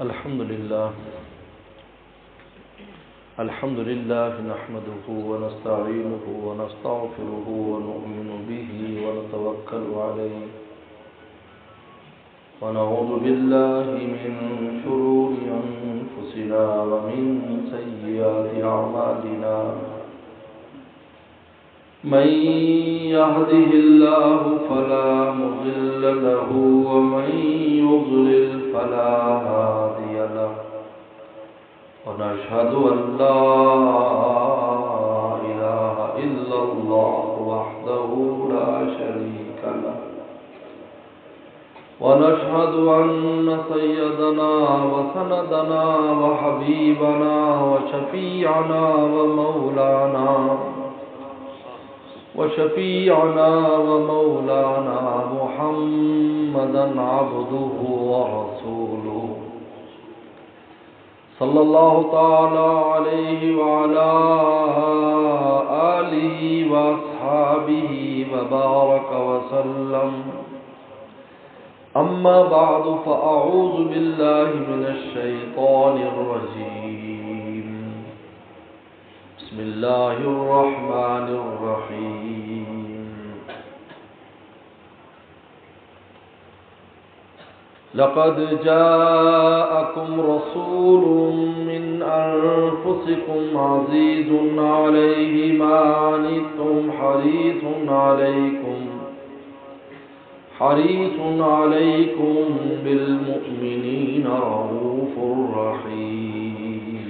الحمد لله نحمده ونستعينه ونستغفره ونؤمن به ونتوكل عليه ونعوذ بالله من شرور أنفسنا ومن سيئات أعمالنا من يهده الله فلا مضل له ومن يضلل فلا هادي له ونشهد أن لا إله إلا الله وحده لا شريك له ونشهد أن سيدنا وسندنا وحبيبنا وشفيعنا ومولانا محمدا عبده ورسوله صلى الله تعالى عليه وعلى آله وأصحابه وبارك وسلم أما بعد فأعوذ بالله من الشيطان الرجيم بسم الله الرحمن الرحيم لقد جاءكم رسول من أنفسكم عزيز عليه ما عنتم حريص عليكم بالمؤمنين رؤوف رحيم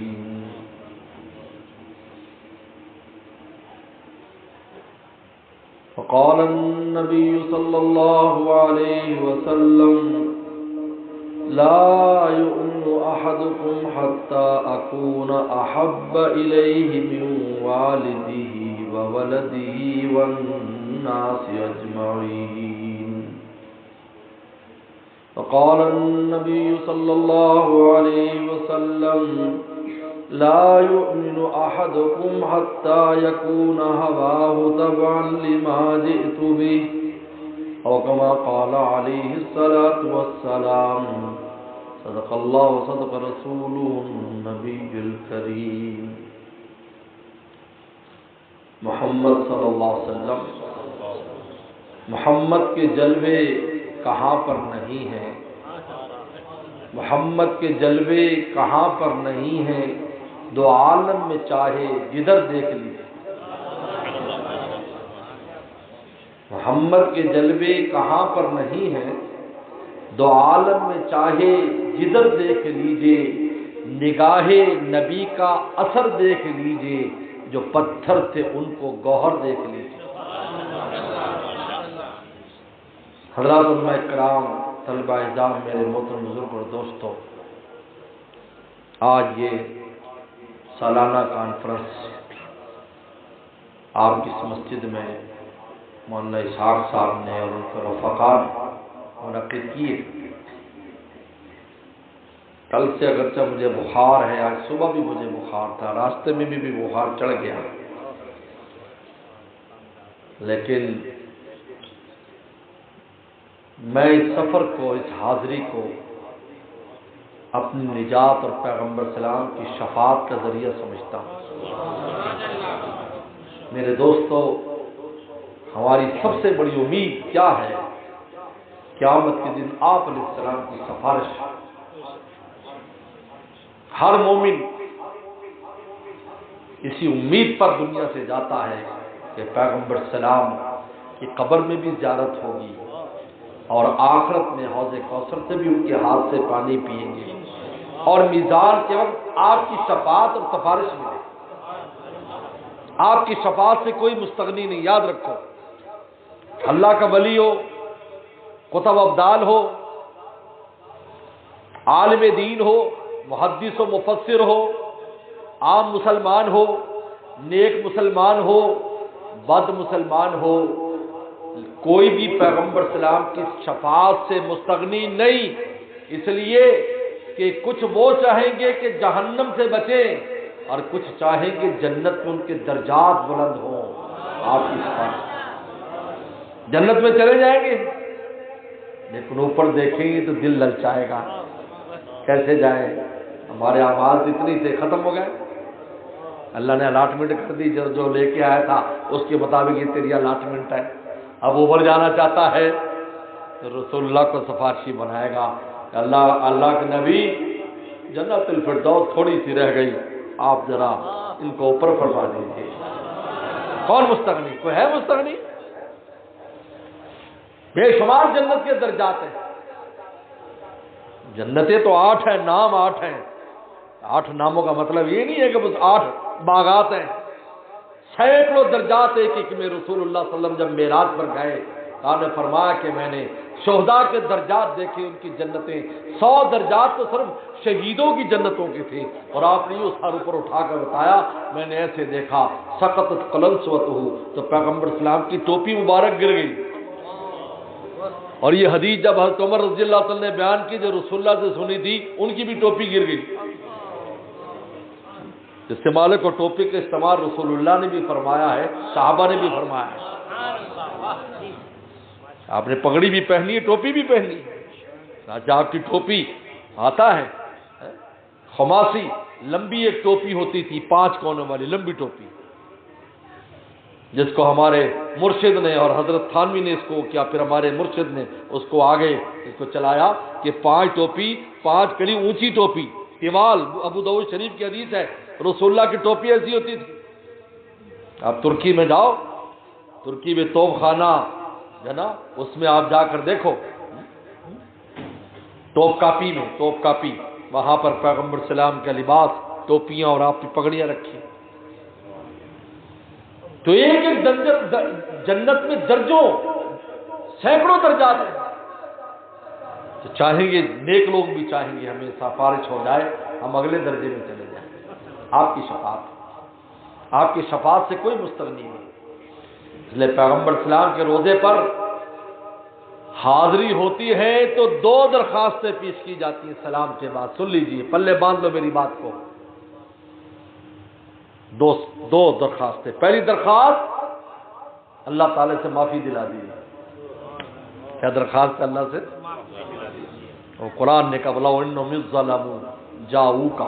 فقال النبي صلى الله عليه وسلم لا يؤمن أحدكم حتى أكون أحب إليه من والده وولده والناس أجمعين وقال النبي صلى الله عليه وسلم لا يؤمن أحدكم حتى يكون هواه تبعا لما جئت به أو كما قال عليه الصلاة والسلام صدق الله وصدق رسوله النبي الكريم محمد صلی اللہ علیہ وسلم محمد کے جلوے کہاں پر نہیں ہیں، محمد کے جلوے کہاں پر نہیں ہیں، دو عالم میں چاہے جدھر دیکھ لیجیے، محمد کے جلوے کہاں پر نہیں ہیں، دو عالم میں چاہے جدھر دیکھ لیجیے، نگاہ نبی کا اثر دیکھ لیجیے، جو پتھر تھے ان کو گوہر دیکھ لیجیے۔ حضرات علماء کرام، طلبہ اعزام، میرے محترم بزرگ اور دوستو، آج یہ سالانہ کانفرنس آپ کی اس مسجد میں مولانا اسحاق صاحب نے اور ان کے رفقا نے منعقد کیے۔ کل سے اگرچہ مجھے بخار ہے، آج صبح بھی مجھے بخار تھا، راستے میں بھی بخار چڑھ گیا، لیکن میں اس سفر کو، اس حاضری کو اپنی نجات اور پیغمبر سلام کی شفاعت کا ذریعہ سمجھتا ہوں۔ میرے دوستو، ہماری سب سے بڑی امید کیا ہے؟ قیامت کے دن آپ علیہ السلام کی سفارش۔ ہر مومن اسی امید پر دنیا سے جاتا ہے کہ پیغمبر سلام کی قبر میں بھی زیارت ہوگی اور آخرت میں حوض کوثر سے بھی ان کے ہاتھ سے پانی پیئیں گے، اور میزان کے وقت آپ کی شفاعت اور سفارش ملے۔ آپ کی شفاعت سے کوئی مستغنی نہیں، یاد رکھو، اللہ کا ولی ہو، قطب ابدال ہو، عالم دین ہو، محدث و مفسر ہو، عام مسلمان ہو، نیک مسلمان ہو، بد مسلمان ہو، کوئی بھی پیغمبر سلام کی شفاعت سے مستغنی نہیں، اس لیے کہ کچھ وہ چاہیں گے کہ جہنم سے بچیں اور کچھ چاہیں گے جنت میں ان کے درجات بلند ہوں۔ آپ کی شفاعت جنت میں چلے جائیں گے، لیکن اوپر دیکھیں گے تو دل للچائے گا، کیسے جائیں؟ ہمارے آواز اتنی سے ختم ہو گئے. اللہ نے الاٹمنٹ کر دی، جو لے کے آیا تھا اس کے مطابق یہ تیری الاٹمنٹ ہے. اب اوپر جانا چاہتا ہے تو رسول اللہ کو سفارشی بنائے گا. اللہ کے نبی جنت الفردوس تھوڑی سی رہ گئی، آپ ذرا ان کو اوپر فرما دیجیے. کون مستغنی؟ کوئی ہے مستغنی؟ بے شمار جنت کے درجات ہیں. جنتیں تو 8 ہیں، نام 8 ہیں. 8 ناموں کا مطلب یہ نہیں ہے کہ بس 8 باغات ہیں. سینکڑوں درجات ایک ایک میں. رسول اللہ صلی اللہ علیہ وسلم جب معراج پر گئے، آپ نے فرمایا کہ میں نے شہداء کے درجات دیکھے، ان کی جنتیں 100 درجات تو صرف شہیدوں کی جنتوں کی تھی. اور آپ نے یہ سر اوپر اٹھا کر بتایا میں نے ایسے دیکھا سقطت قلنسوتہ، تو پیغمبر اسلام کی ٹوپی مبارک گر گئی. اور یہ حدیث جب حضرت عمر رضی اللہ تعالی نے بیان کی، جو رسول اللہ سے سنی تھی، ان کی بھی ٹوپی گر گئی. استعمال کو ٹوپی کا استعمال رسول اللہ نے بھی فرمایا ہے، صحابہ نے بھی فرمایا ہے. آپ نے پگڑی بھی پہنی ہے، ٹوپی بھی پہنی ہے. راجہ آپ کی ٹوپی آتا ہے خماسی، لمبی ایک ٹوپی ہوتی تھی 5 کونوں والی لمبی ٹوپی، جس کو ہمارے مرشد نے اور حضرت تھانوی نے اس کو کیا، پھر ہمارے مرشد نے اس کو آگے اس کو چلایا کہ 5 ٹوپی، 5 کڑی اونچی ٹوپی تیوال. ابو داؤد شریف کی حدیث ہے، رسول اللہ کی ٹوپی ایسی ہوتی تھی. آپ ترکی میں جاؤ، ترکی میں توپ خانہ ہے نا، اس میں آپ جا کر دیکھو، توپ کاپی میں، توپ کاپی، وہاں پر پیغمبر سلام کا لباس، ٹوپیاں اور آپ کی پگڑیاں رکھی. تو ایک ایک جنت میں درجوں، سینکڑوں درجات ہیں. تو چاہیں گے نیک لوگ بھی چاہیں گے ہمیں سفارش ہو جائے، ہم اگلے درجے میں چلے جائیں. آپ کی شفاعت، آپ کی شفاعت سے کوئی مستغنی نہیں. اس لیے پیغمبر اسلام کے روضے پر حاضری ہوتی ہے تو 2 درخواستیں پیش کی جاتی ہیں سلام کے بعد. سن لیجئے، پلے باندھ لو میری بات کو. 2 درخواستیں. پہلی درخواست اللہ تعالی سے معافی دلا دی. کیا درخواست ہے اللہ سے؟ اور قرآن نے کہا وَلَوْ إِنَّهُمْ إِذْ ظَلَمُوا جَاءُوكَ،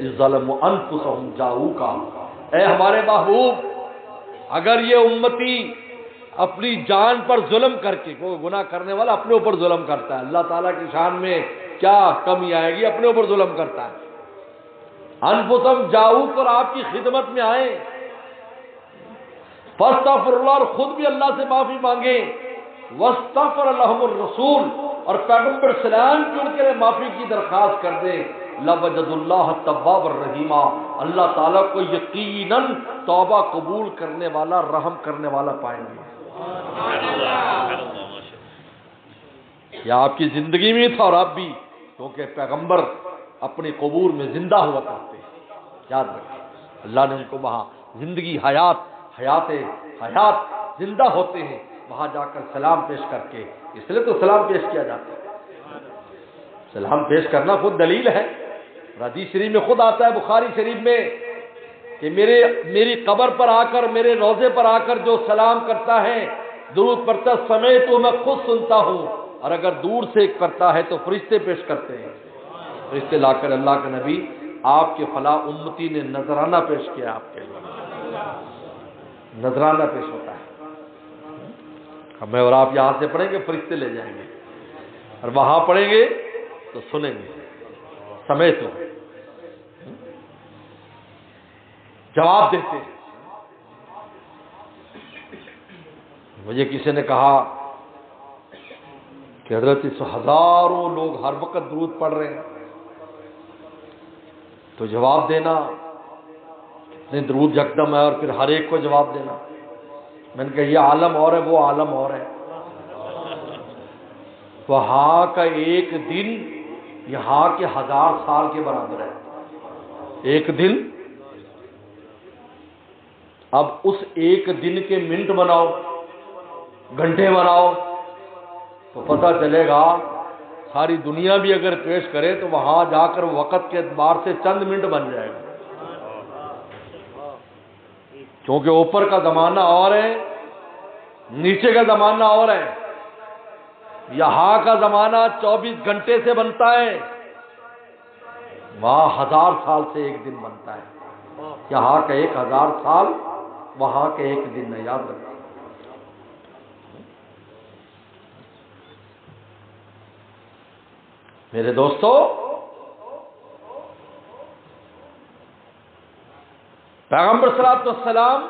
إِذْ ظَلَمُوا أَنفُسَهُمْ جَاءُوكَ، اے ہمارے محبوب، اگر یہ امتی اپنی جان پر ظلم کر کے، کوئی گناہ کرنے والا اپنے اوپر ظلم کرتا ہے، اللہ تعالیٰ کی شان میں کیا کمی آئے گی، اپنے اوپر ظلم کرتا ہے. انفسہم جاؤک، اور آپ کی خدمت میں آئیں، فاستغفر اللہ، اور خود بھی اللہ سے معافی مانگیں، واستغفر لہم الرسول، اور پیغمبر سلام کی ان کے لیے معافی کی درخواست کر دیں، لوجد اللہ تواب الرحیم، اللہ تعالیٰ کو یقیناً توبہ قبول کرنے والا، رحم کرنے والا پائیں گے. یہ آپ کی زندگی میں تھا اور آپ بھی، کیونکہ پیغمبر اپنی قبور میں زندہ ہوا کرتے ہیں. یاد رکھیں، اللہ نے ان کو وہاں زندگی، حیات زندہ ہوتے ہیں، وہاں جا کر سلام پیش کر کے، اس لیے تو سلام پیش کیا جاتا ہے. سلام پیش کرنا خود دلیل ہے. حدیث شریف میں خود آتا ہے، بخاری شریف میں، کہ میری قبر پر آ کر، میرے روضے پر آ کر جو سلام کرتا ہے، درود پڑھتا سمے تو میں خود سنتا ہوں، اور اگر دور سے کرتا ہے تو فرشتے پیش کرتے ہیں. فرشتے لا کر اللہ کے نبی آپ کے فلاں امتی نے نذرانہ پیش کیا، آپ کے لیے نذرانہ پیش ہوتا ہے. ہمیں اور آپ یہاں سے پڑھیں گے، فرشتے لے جائیں گے، اور وہاں پڑھیں گے تو سنیں گے. سمے تو جواب دیتے ہیں. مجھے کسی نے کہا کہ حضرت اس ہزاروں لوگ ہر وقت درود پڑھ رہے ہیں، تو جواب دینا کتنے درود یکدم ہے اور پھر ہر ایک کو جواب دینا. میں نے کہا یہ عالم اور ہے، وہ عالم اور ہے. وہاں کا ایک دن یہاں کے 1000 سال کے برابر ہے. ایک دن، اب اس ایک دن کے منٹ بناؤ، گھنٹے بناؤ، تو پتہ چلے گا ساری دنیا بھی اگر پیش کرے تو وہاں جا کر وقت کے اعتبار سے چند منٹ بن جائے گا. کیونکہ اوپر کا زمانہ اور ہے، نیچے کا زمانہ اور ہے. یہاں کا زمانہ 24 گھنٹے سے بنتا ہے، وہاں 1000 سال سے ایک دن بنتا ہے، یہاں کا 1000 سال وہاں کے ایک دن ہے، یاد رکھیں۔ میرے دوستو، پیغمبر صلی اللہ علیہ وسلم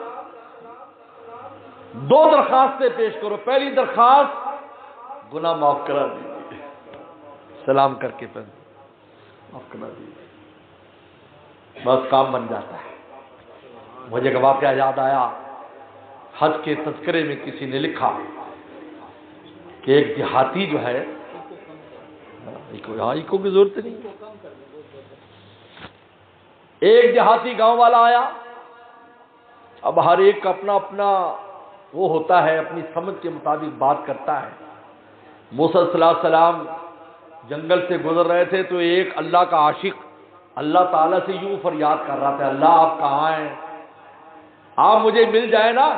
2 درخواستیں پیش کرو۔ پہلی درخواست، گناہ معاف کرا دیجیے، سلام کر کے پہلے معاف کرا دیجیے، بس کام بن جاتا ہے۔ مجھے ایک واقعہ یاد آیا، حج کے تذکرے میں کسی نے لکھا کہ ایک دیہاتی جو ہے، ایکو کی ضرورت نہیں، ایک دیہاتی گاؤں والا آیا۔ اب ہر ایک کا اپنا اپنا وہ ہوتا ہے، اپنی سمجھ کے مطابق بات کرتا ہے۔ موسیٰ صلی اللہ علیہ وسلم جنگل سے گزر رہے تھے تو ایک اللہ کا عاشق اللہ تعالیٰ سے یوں فریاد کر رہا تھا، اللہ آپ کہاں ہیں؟ آپ مجھے مل جائیں نا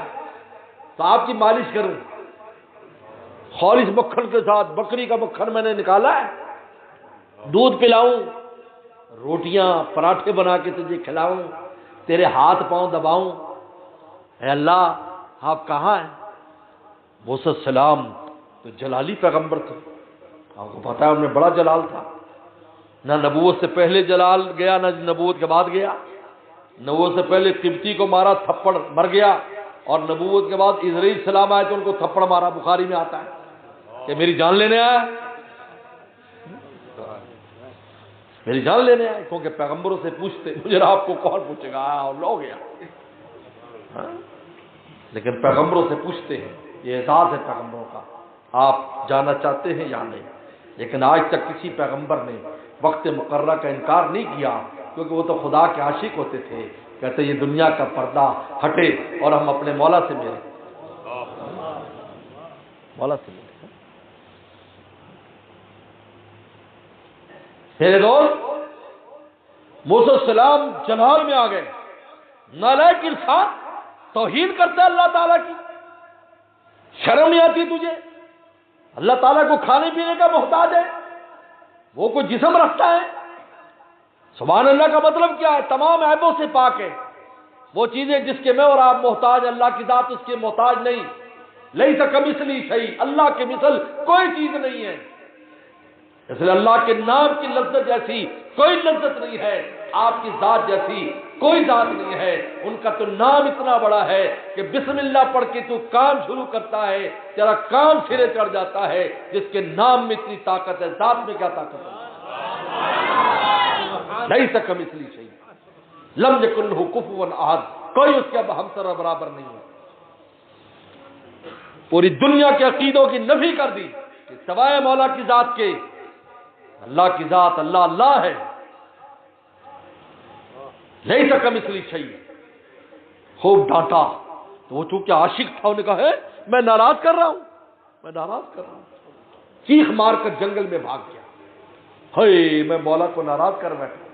تو آپ کی مالش کروں، خالص مکھن کے ساتھ، بکری کا مکھن میں نے نکالا ہے، دودھ پلاؤں، روٹیاں پراٹھے بنا کے تجھے کھلاؤں، تیرے ہاتھ پاؤں دباؤں، اے اللہ آپ کہاں ہیں؟ موسیٰ السلام تو جلالی پیغمبر تھے، آپ کو پتا ہے انہیں بڑا جلال تھا، نہ نبوت سے پہلے جلال گیا نہ نبوت کے بعد گیا۔ نبوت سے پہلے قبطی کو مارا، تھپڑ مر گیا، اور نبوت کے بعد اسرائیل السلام آئے تو ان کو تھپڑ مارا، بخاری میں آتا ہے کہ میری جان لینے آیا، میری جان لینے آئے، کیونکہ پیغمبروں سے پوچھتے، مجھے آپ کو کون پوچھے گا، اور لو گیا، لیکن پیغمبروں سے پوچھتے ہیں، یہ اعزاز ہے پیغمبروں کا، آپ جانا چاہتے ہیں یا نہیں؟ لیکن آج تک کسی پیغمبر نے وقت مقررہ کا انکار نہیں کیا، کیونکہ وہ تو خدا کے عاشق ہوتے تھے، کہتے یہ دنیا کا پردہ ہٹے اور ہم اپنے مولا سے ملیں، مولا سے ملیں۔ میرے دوست، موسیٰ السلام جلال میں آ گئے، نالائق انسان توہین کرتا ہے اللہ تعالیٰ کی، شرم نہیں آتی تجھے؟ اللہ تعالیٰ کو کھانے پینے کا محتاج ہے، وہ کوئی جسم رکھتا ہے؟ سبحان اللہ کا مطلب کیا ہے؟ تمام عیبوں سے پاک ہے، وہ چیزیں جس کے میں اور آپ محتاج، اللہ کی ذات اس کے محتاج نہیں، لیس کمثلہ شیء، اللہ کے مثل کوئی چیز نہیں ہے، اس لیے اللہ کے نام کی لذت جیسی کوئی لذت نہیں ہے، آپ کی ذات جیسی کوئی ذات نہیں ہے، ان کا تو نام اتنا بڑا ہے کہ بسم اللہ پڑھ کے تو کام شروع کرتا ہے، تیرا کام سرے چڑھ جاتا ہے، جس کے نام میں اتنی طاقت ہے، ذات میں کیا طاقت ہے؟ لیس کمثلہ شیء لم یکن لہ کفوا احد، کوئی اس کے ہمسر برابر نہیں ہے۔ پوری دنیا کے عقیدوں کی نفی کر دی کہ سوائے مولا کی ذات کے اللہ کی ذات اللہ اللہ ہے، لیس کمثلہ شیء۔ خوب ڈانٹا تو وہ چونکہ عاشق تھا، انہوں نے کہا ہے میں ناراض کر رہا ہوں، میں ناراض کر رہا ہوں، چیخ مار کر جنگل میں بھاگ گیا، ہے میں مولا کو ناراض کر بیٹھا۔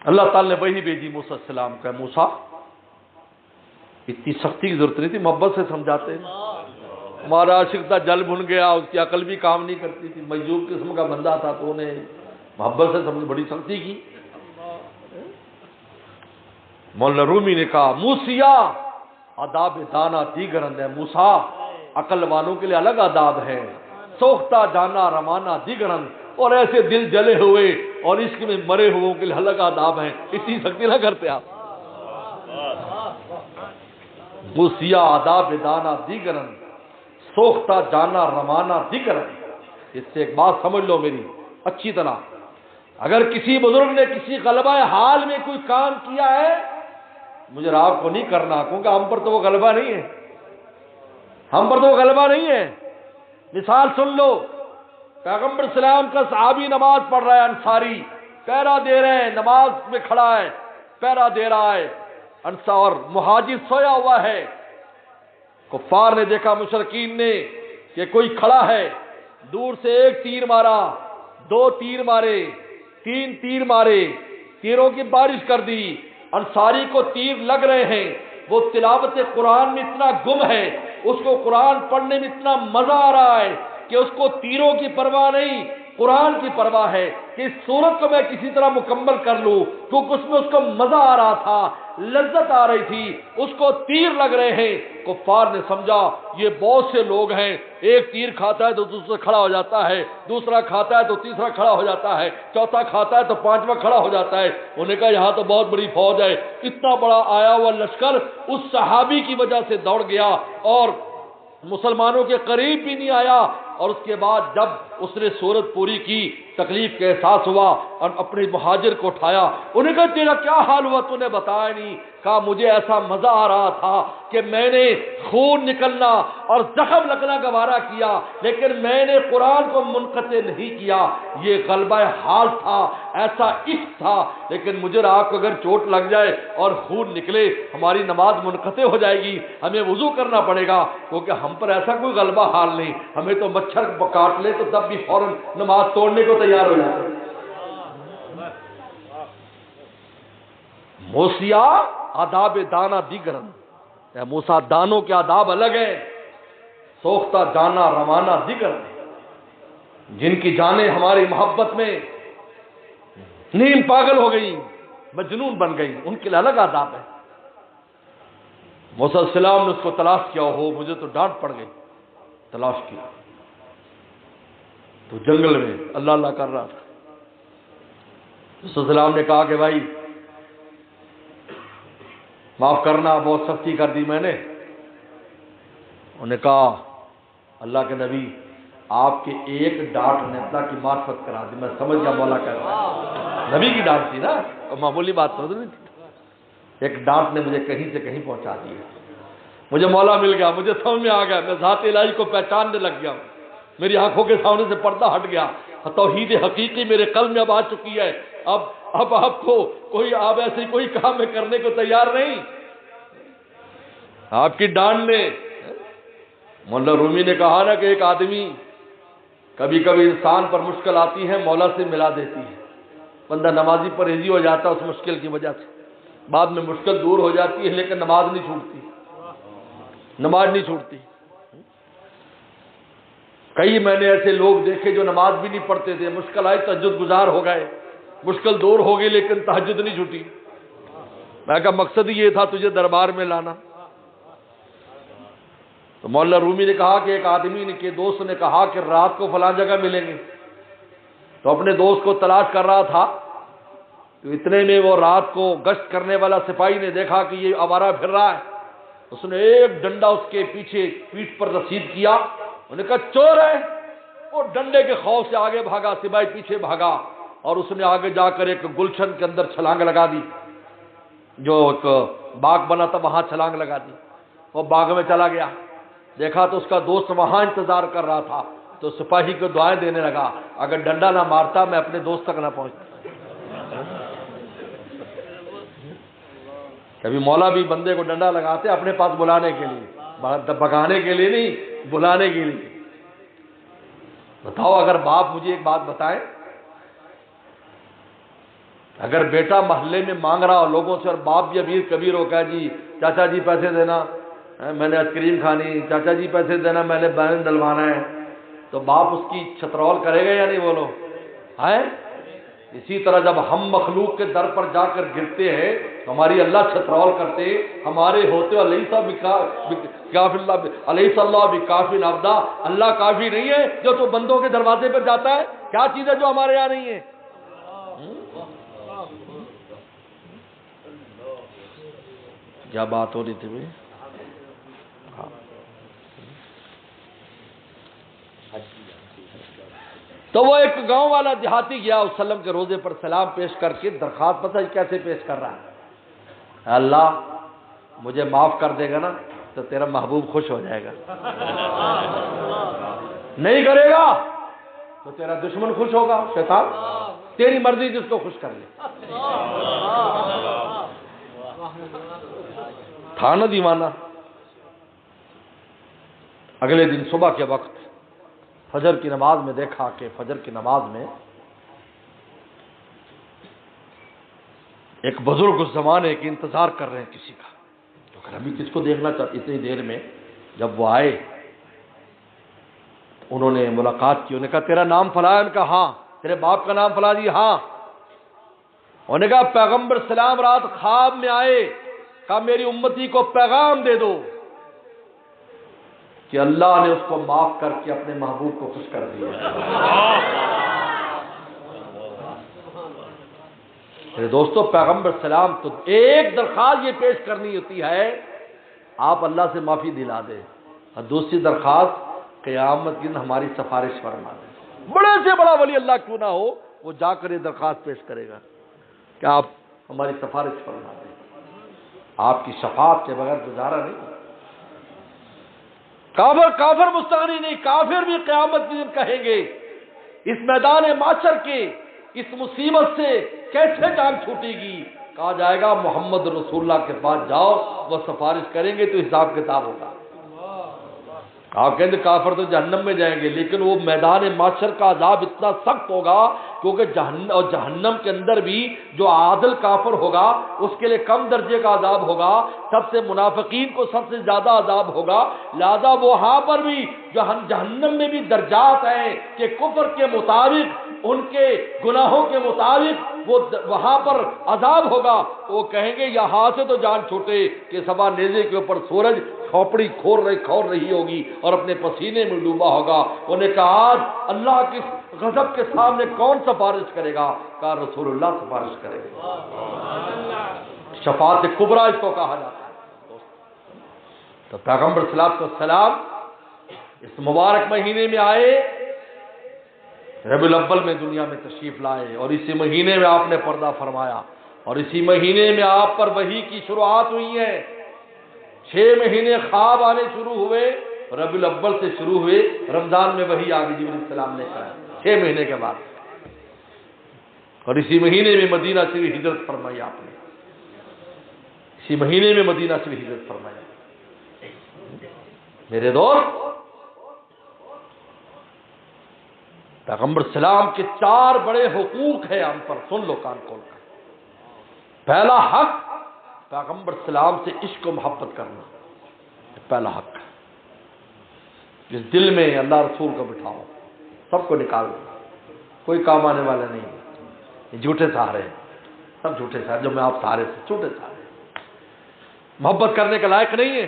اللہ تعالی نے وہی بھیجی موسیٰ السلام کا، موسیٰ اتنی سختی کی ضرورت نہیں تھی، محبت سے سمجھاتے ہیں، ہمارا عاشق تھا، جل بھن گیا، اس کی عقل بھی کام نہیں کرتی تھی، مجذوب قسم کا بندہ تھا، تو انہیں محبت سے سمجھ، بڑی سختی کی۔ مولانا رومی نے کہا موسیٰ آداب دانا دیگرند ہے، موسیٰ عقل والوں کے لیے الگ آداب ہے، سوختہ جانا روانا دیگرند، اور ایسے دل جلے ہوئے اور عشق میں مرے ہوئے کے لیے الگ آداب ہیں، اتنی سختی نہ کرتے آپ۔ موسیٰ آداب دانا دیگرند، سوختہ جانا روانا دیگرند۔ اس سے ایک بات سمجھ لو میری اچھی طرح، اگر کسی بزرگ نے کسی غلبہ حال میں کوئی کام کیا ہے، مجھے آپ کو نہیں کرنا، کیونکہ ہم پر تو وہ غلبہ نہیں ہے، ہم پر تو وہ غلبہ نہیں ہے۔ مثال سن لو، پیغمبر اسلام کا صحابی نماز پڑھ رہا ہے، انصاری پہرا دے رہے ہیں، نماز میں کھڑا ہے، پہرا دے رہا ہے، انصار مہاجر سویا ہوا ہے، کفار نے دیکھا، مشرکین نے، کہ کوئی کھڑا ہے، دور سے ایک تیر مارا، 2 تیر مارے، 3 تیر مارے، تیروں کی بارش کر دی، انصاری کو تیر لگ رہے ہیں، وہ تلاوت قرآن میں اتنا گم ہے، اس کو قرآن پڑھنے میں اتنا مزہ آ رہا ہے کہ اس کو تیروں کی پرواہ نہیں، قرآن کی پرواہ ہے کہ اس سورت کو میں کسی طرح مکمل کر لوں، کیونکہ اس میں اس کو مزہ آ رہا تھا، لذت آ رہی تھی، اس کو تیر لگ رہے ہیں۔ کفار نے سمجھا یہ بہت سے لوگ ہیں، ایک تیر کھاتا ہے تو دوسرا کھڑا ہو جاتا ہے، دوسرا کھاتا ہے تو تیسرا کھڑا ہو جاتا ہے، چوتھا کھاتا ہے تو پانچواں کھڑا ہو جاتا ہے۔ انہوں نے کہا یہاں تو بہت بڑی فوج ہے۔ اتنا بڑا آیا ہوا لشکر اس صحابی کی وجہ سے دوڑ گیا اور مسلمانوں کے قریب بھی نہیں آیا، اور اس کے بعد جب اس نے سورت پوری کی، تکلیف کا احساس ہوا اور اپنے مہاجر کو اٹھایا، انہیں کہا تیرا کیا حال ہوا، تو نے بتایا نہیں؟ کہا مجھے ایسا مزہ آ رہا تھا کہ میں نے خون نکلنا اور زخم لگنا گوارا کیا، لیکن میں نے قرآن کو منقطع نہیں کیا۔ یہ غلبہ حال تھا، ایسا عشق تھا، لیکن مجھے آپ کو اگر چوٹ لگ جائے اور خون نکلے ہماری نماز منقطع ہو جائے گی، ہمیں وضو کرنا پڑے گا، کیونکہ ہم پر ایسا کوئی غلبہ حال نہیں، ہمیں تو مچھر کاٹ لے تو تب بھی فوراً نماز توڑنے کو تیار ہو جائے۔ موسیٰ آداب دانا دیگرن، اے موسیٰ دانوں کے آداب الگ ہیں، سوختہ جانا روانہ دیگر، جن کی جانیں ہماری محبت میں نیم پاگل ہو گئی، مجنون بن گئی، ان کے لیے الگ آداب ہے۔ موسیٰ علیہ السلام نے اس کو تلاش کیا، ہو مجھے تو ڈانٹ پڑ گئی، تلاش کیا تو جنگل میں اللہ اللہ کر رہا تھا۔ موسیٰ علیہ السلام نے کہا کہ بھائی معاف کرنا، بہت سختی کر دی میں نے۔ انہوں نے کہا اللہ کے نبی آپ کے ایک ڈانٹ نے اللہ کی معرفت کرا دی، میں سمجھ گیا مولا کہہ رہا ہے، نبی کی ڈانٹ تھی نا، معمولی بات تو نہیں تھی، ایک ڈانٹ نے مجھے کہیں سے کہیں پہنچا دی، مجھے مولا مل گیا، مجھے سمجھ میں آ گیا، میں ذات الہی کو پہچاننے لگ گیا، میری آنکھوں کے سامنے سے پردہ ہٹ گیا، توحید حقیقی میرے قلب میں اب آ چکی ہے، اب آپ کو کوئی آپ ایسے کوئی کام میں کرنے کو تیار نہیں۔ آپ کی ڈانٹ نے، مولا رومی نے کہا نا کہ ایک آدمی کبھی کبھی انسان پر مشکل آتی ہے مولا سے ملا دیتی ہے، بندہ نمازی پرہیزی ہو جاتا ہے اس مشکل کی وجہ سے، بعد میں مشکل دور ہو جاتی ہے لیکن نماز نہیں چھوٹتی، نماز نہیں چھوٹتی۔ کئی میں نے ایسے لوگ دیکھے جو نماز بھی نہیں پڑھتے تھے، مشکل آئی تہجد گزار ہو گئے، مشکل دور ہو گئی لیکن تہجد نہیں چھوٹی۔ میں کہا مقصد ہی یہ تھا تجھے دربار میں لانا۔ تو مولا رومی نے کہا کہ ایک آدمی نے کے دوست نے کہا کہ رات کو فلاں جگہ ملیں گے، تو اپنے دوست کو تلاش کر رہا تھا، تو اتنے میں وہ رات کو گشت کرنے والا سپاہی نے دیکھا کہ یہ آوارہ پھر رہا ہے، اس نے ایک ڈنڈا اس کے پیچھے پیٹھ پر رسید کیا، انہوں نے کہا چور ہے، وہ ڈنڈے کے خوف سے آگے بھاگا، سپاہی پیچھے بھاگا، اور اس نے آگے جا کر ایک گلشن کے اندر چھلانگ لگا دی، جو ایک باغ بنا تھا وہاں چھلانگ لگا دی، وہ باغ میں چلا گیا، دیکھا تو اس کا دوست وہاں انتظار کر رہا تھا، تو سپاہی کو دعائیں دینے لگا، اگر ڈنڈا نہ مارتا میں اپنے دوست تک نہ پہنچتا۔ کبھی مولا بھی بندے کو ڈنڈا لگاتے اپنے پاس بلانے کے لیے، بگانے کے لیے نہیں، بلانے کے لیے۔ بتاؤ اگر باپ، مجھے ایک بات بتائیں، اگر بیٹا محلے میں مانگ رہا ہو لوگوں سے اور باپ بھی امیر کبیر ہو، کہا جی چاچا جی پیسے دینا، میں نے آئس کریم کھانی، چاچا جی پیسے دینا میں نے بین ڈلوانا ہے، تو باپ اس کی چھترول کرے گا یا نہیں بولو؟ ہے اسی طرح جب ہم مخلوق کے در پر جا کر گرتے ہیں ہماری اللہ چھترول کرتے، ہمارے ہوتے علیہ اللہ بکافٍ عبدا، اللہ کافی نہیں ہے جو تو بندوں کے دروازے پر جاتا ہے؟ کیا چیز ہے جو ہمارے یہاں نہیں ہے؟ کیا بات ہو رہی تھی بھائی؟ تو وہ ایک گاؤں والا دیہاتی گیا وسلم کے روزے پر سلام پیش کر کے درخواست، پتہ کیسے پیش کر رہا ہے، اللہ مجھے معاف کر دے گا نا تو تیرا محبوب خوش ہو جائے گا، نہیں کرے گا تو تیرا دشمن خوش ہوگا، شیطان، تیری مرضی جس کو خوش کر لے۔ تھا نا دیوانہ۔ اگلے دن صبح کے وقت فجر کی نماز میں دیکھا کہ فجر کی نماز میں ایک بزرگ اس زمانے کے انتظار کر رہے ہیں کسی کا، تو ابھی کس کو دیکھنا چاہتے، اتنی دیر میں جب وہ آئے انہوں نے ملاقات کی، انہوں نے کہا تیرا نام فلاں ہے؟ ان کا ہاں۔ تیرے باپ کا نام فلاں؟ جی ہاں۔ انہوں نے کہا پیغمبر سلام رات خواب میں آئے، کہا میری امتی کو پیغام دے دو کہ اللہ نے اس کو معاف کر کے اپنے محبوب کو خوش کر دیا۔ میرے دوستو پیغمبر سلام تو ایک درخواست یہ پیش کرنی ہوتی ہے آپ اللہ سے معافی دلا دیں، اور دوسری درخواست قیامت کے دن ہماری سفارش فرما دیں۔ بڑے سے بڑا ولی اللہ کیوں نہ ہو وہ جا کر یہ درخواست پیش کرے گا کہ آپ ہماری سفارش فرما دیں، آپ کی شفاعت کے بغیر گزارا نہیں۔ کافر مستغنی نہیں، کافر بھی قیامت کے دن کہیں گے اس میدان معاشر کے اس مصیبت سے کیسے جان چھوٹے گی؟ کہا جائے گا محمد رسول اللہ کے پاس جاؤ، وہ سفارش کریں گے تو حساب کتاب ہوگا۔ آپ کہیں گے کافر تو جہنم میں جائیں گے، لیکن وہ میدان معاشر کا عذاب اتنا سخت ہوگا کیونکہ جہنم کے اندر بھی جو عادل کافر ہوگا اس کے لیے کم درجے کا عذاب ہوگا، سب سے منافقین کو سب سے زیادہ عذاب ہوگا، لہذا وہاں پر بھی جہنم میں بھی درجات ہیں کہ کفر کے مطابق ان کے گناہوں کے مطابق وہ وہاں پر عذاب ہوگا۔ وہ کہیں گے یہاں سے تو جان چھوٹے کہ سبا نیزے کے اوپر سورج کھوپڑی کھور رہی ہوگی اور اپنے پسینے میں ڈوبا ہوگا۔ انہوں نے کہا آج اللہ کی غضب کے سامنے کون سفارش کرے گا؟ کہا رسول اللہ سفارش کرے گا۔ شفاعت کبریٰ اس کو کہا جاتا ہے۔ تو پیغمبر صلی اللہ علیہ وسلم اس مبارک مہینے میں آئے، ربیع الاول میں دنیا میں تشریف لائے، اور اسی مہینے میں آپ نے پردہ فرمایا، اور اسی مہینے میں آپ پر وحی کی شروعات ہوئی ہے۔ 6 مہینے خواب آنے شروع ہوئے، ربیع الاول سے شروع ہوئے، رمضان میں وحی آ گئی جبرائیل علیہ السلام نے کہا 6 مہینے کے بعد، اور اسی مہینے میں مدینہ سے بھی ہجرت فرمائی آپ نے، اسی مہینے میں مدینہ سے بھی ہجرت فرمائی۔ میرے دوست پیغمبر سلام کے 4 بڑے حقوق ہیں ہم پر، سن لو کان کھول کر۔ پہلا حق پیغمبر سلام سے عشق و محبت کرنا، پہلا حق۔ جس دل میں اللہ رسول کو بٹھاؤ، سب کو نکال دو، کوئی کام آنے والا نہیں۔ یہ جھوٹے سہارے ہیں، سب جھوٹے سہارے جو میں آپ سہارے سے جھوٹے سہارے، محبت کرنے کے لائق نہیں ہے۔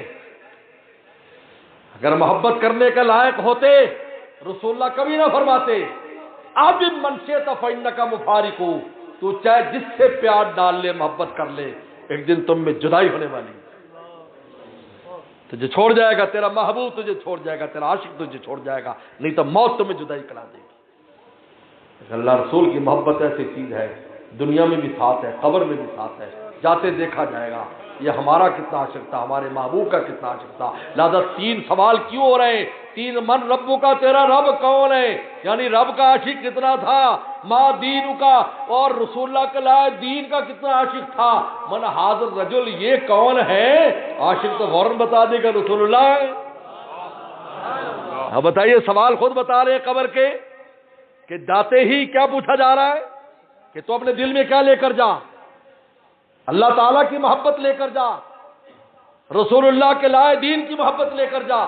اگر محبت کرنے کے لائق ہوتے رسول اللہ کبھی نہ فرماتے اب من شئت فإنک مفارق، تو چاہے جس سے پیار ڈال لے، محبت کر لے، ایک دن تم میں جدائی ہونے والی، تجھے چھوڑ جائے گا تیرا محبوب، تجھے چھوڑ جائے گا تیرا عاشق، تجھے چھوڑ جائے گا، نہیں تو موت تمہیں جدائی کرا دے گی۔ اللہ رسول کی محبت ایسی چیز ہے، دنیا میں بھی ساتھ ہے، قبر میں بھی ساتھ ہے، جاتے دیکھا جائے گا یہ ہمارا کتنا عاشق تھا، ہمارے محبوب کا کتنا عاشق تھا۔ لہذا 3 سوال کیوں ہو رہے ہیں؟ 3 من ربو کا، تیرا رب کون ہے، یعنی رب کا عاشق کتنا تھا، ما دین کا، اور رسول اللہ کے لائے دین کا کتنا عاشق تھا، من حاضر رجل یہ کون ہے؟ عاشق تو فوراً بتا دے گا رسول اللہ ہے۔ اب بتائیے، سوال خود بتا رہے ہیں قبر کے کہ جاتے ہی کیا پوچھا جا رہا ہے کہ تو اپنے دل میں کیا لے کر جا؟ اللہ تعالیٰ کی محبت لے کر جا، رسول اللہ کے لائے دین کی محبت لے کر جا،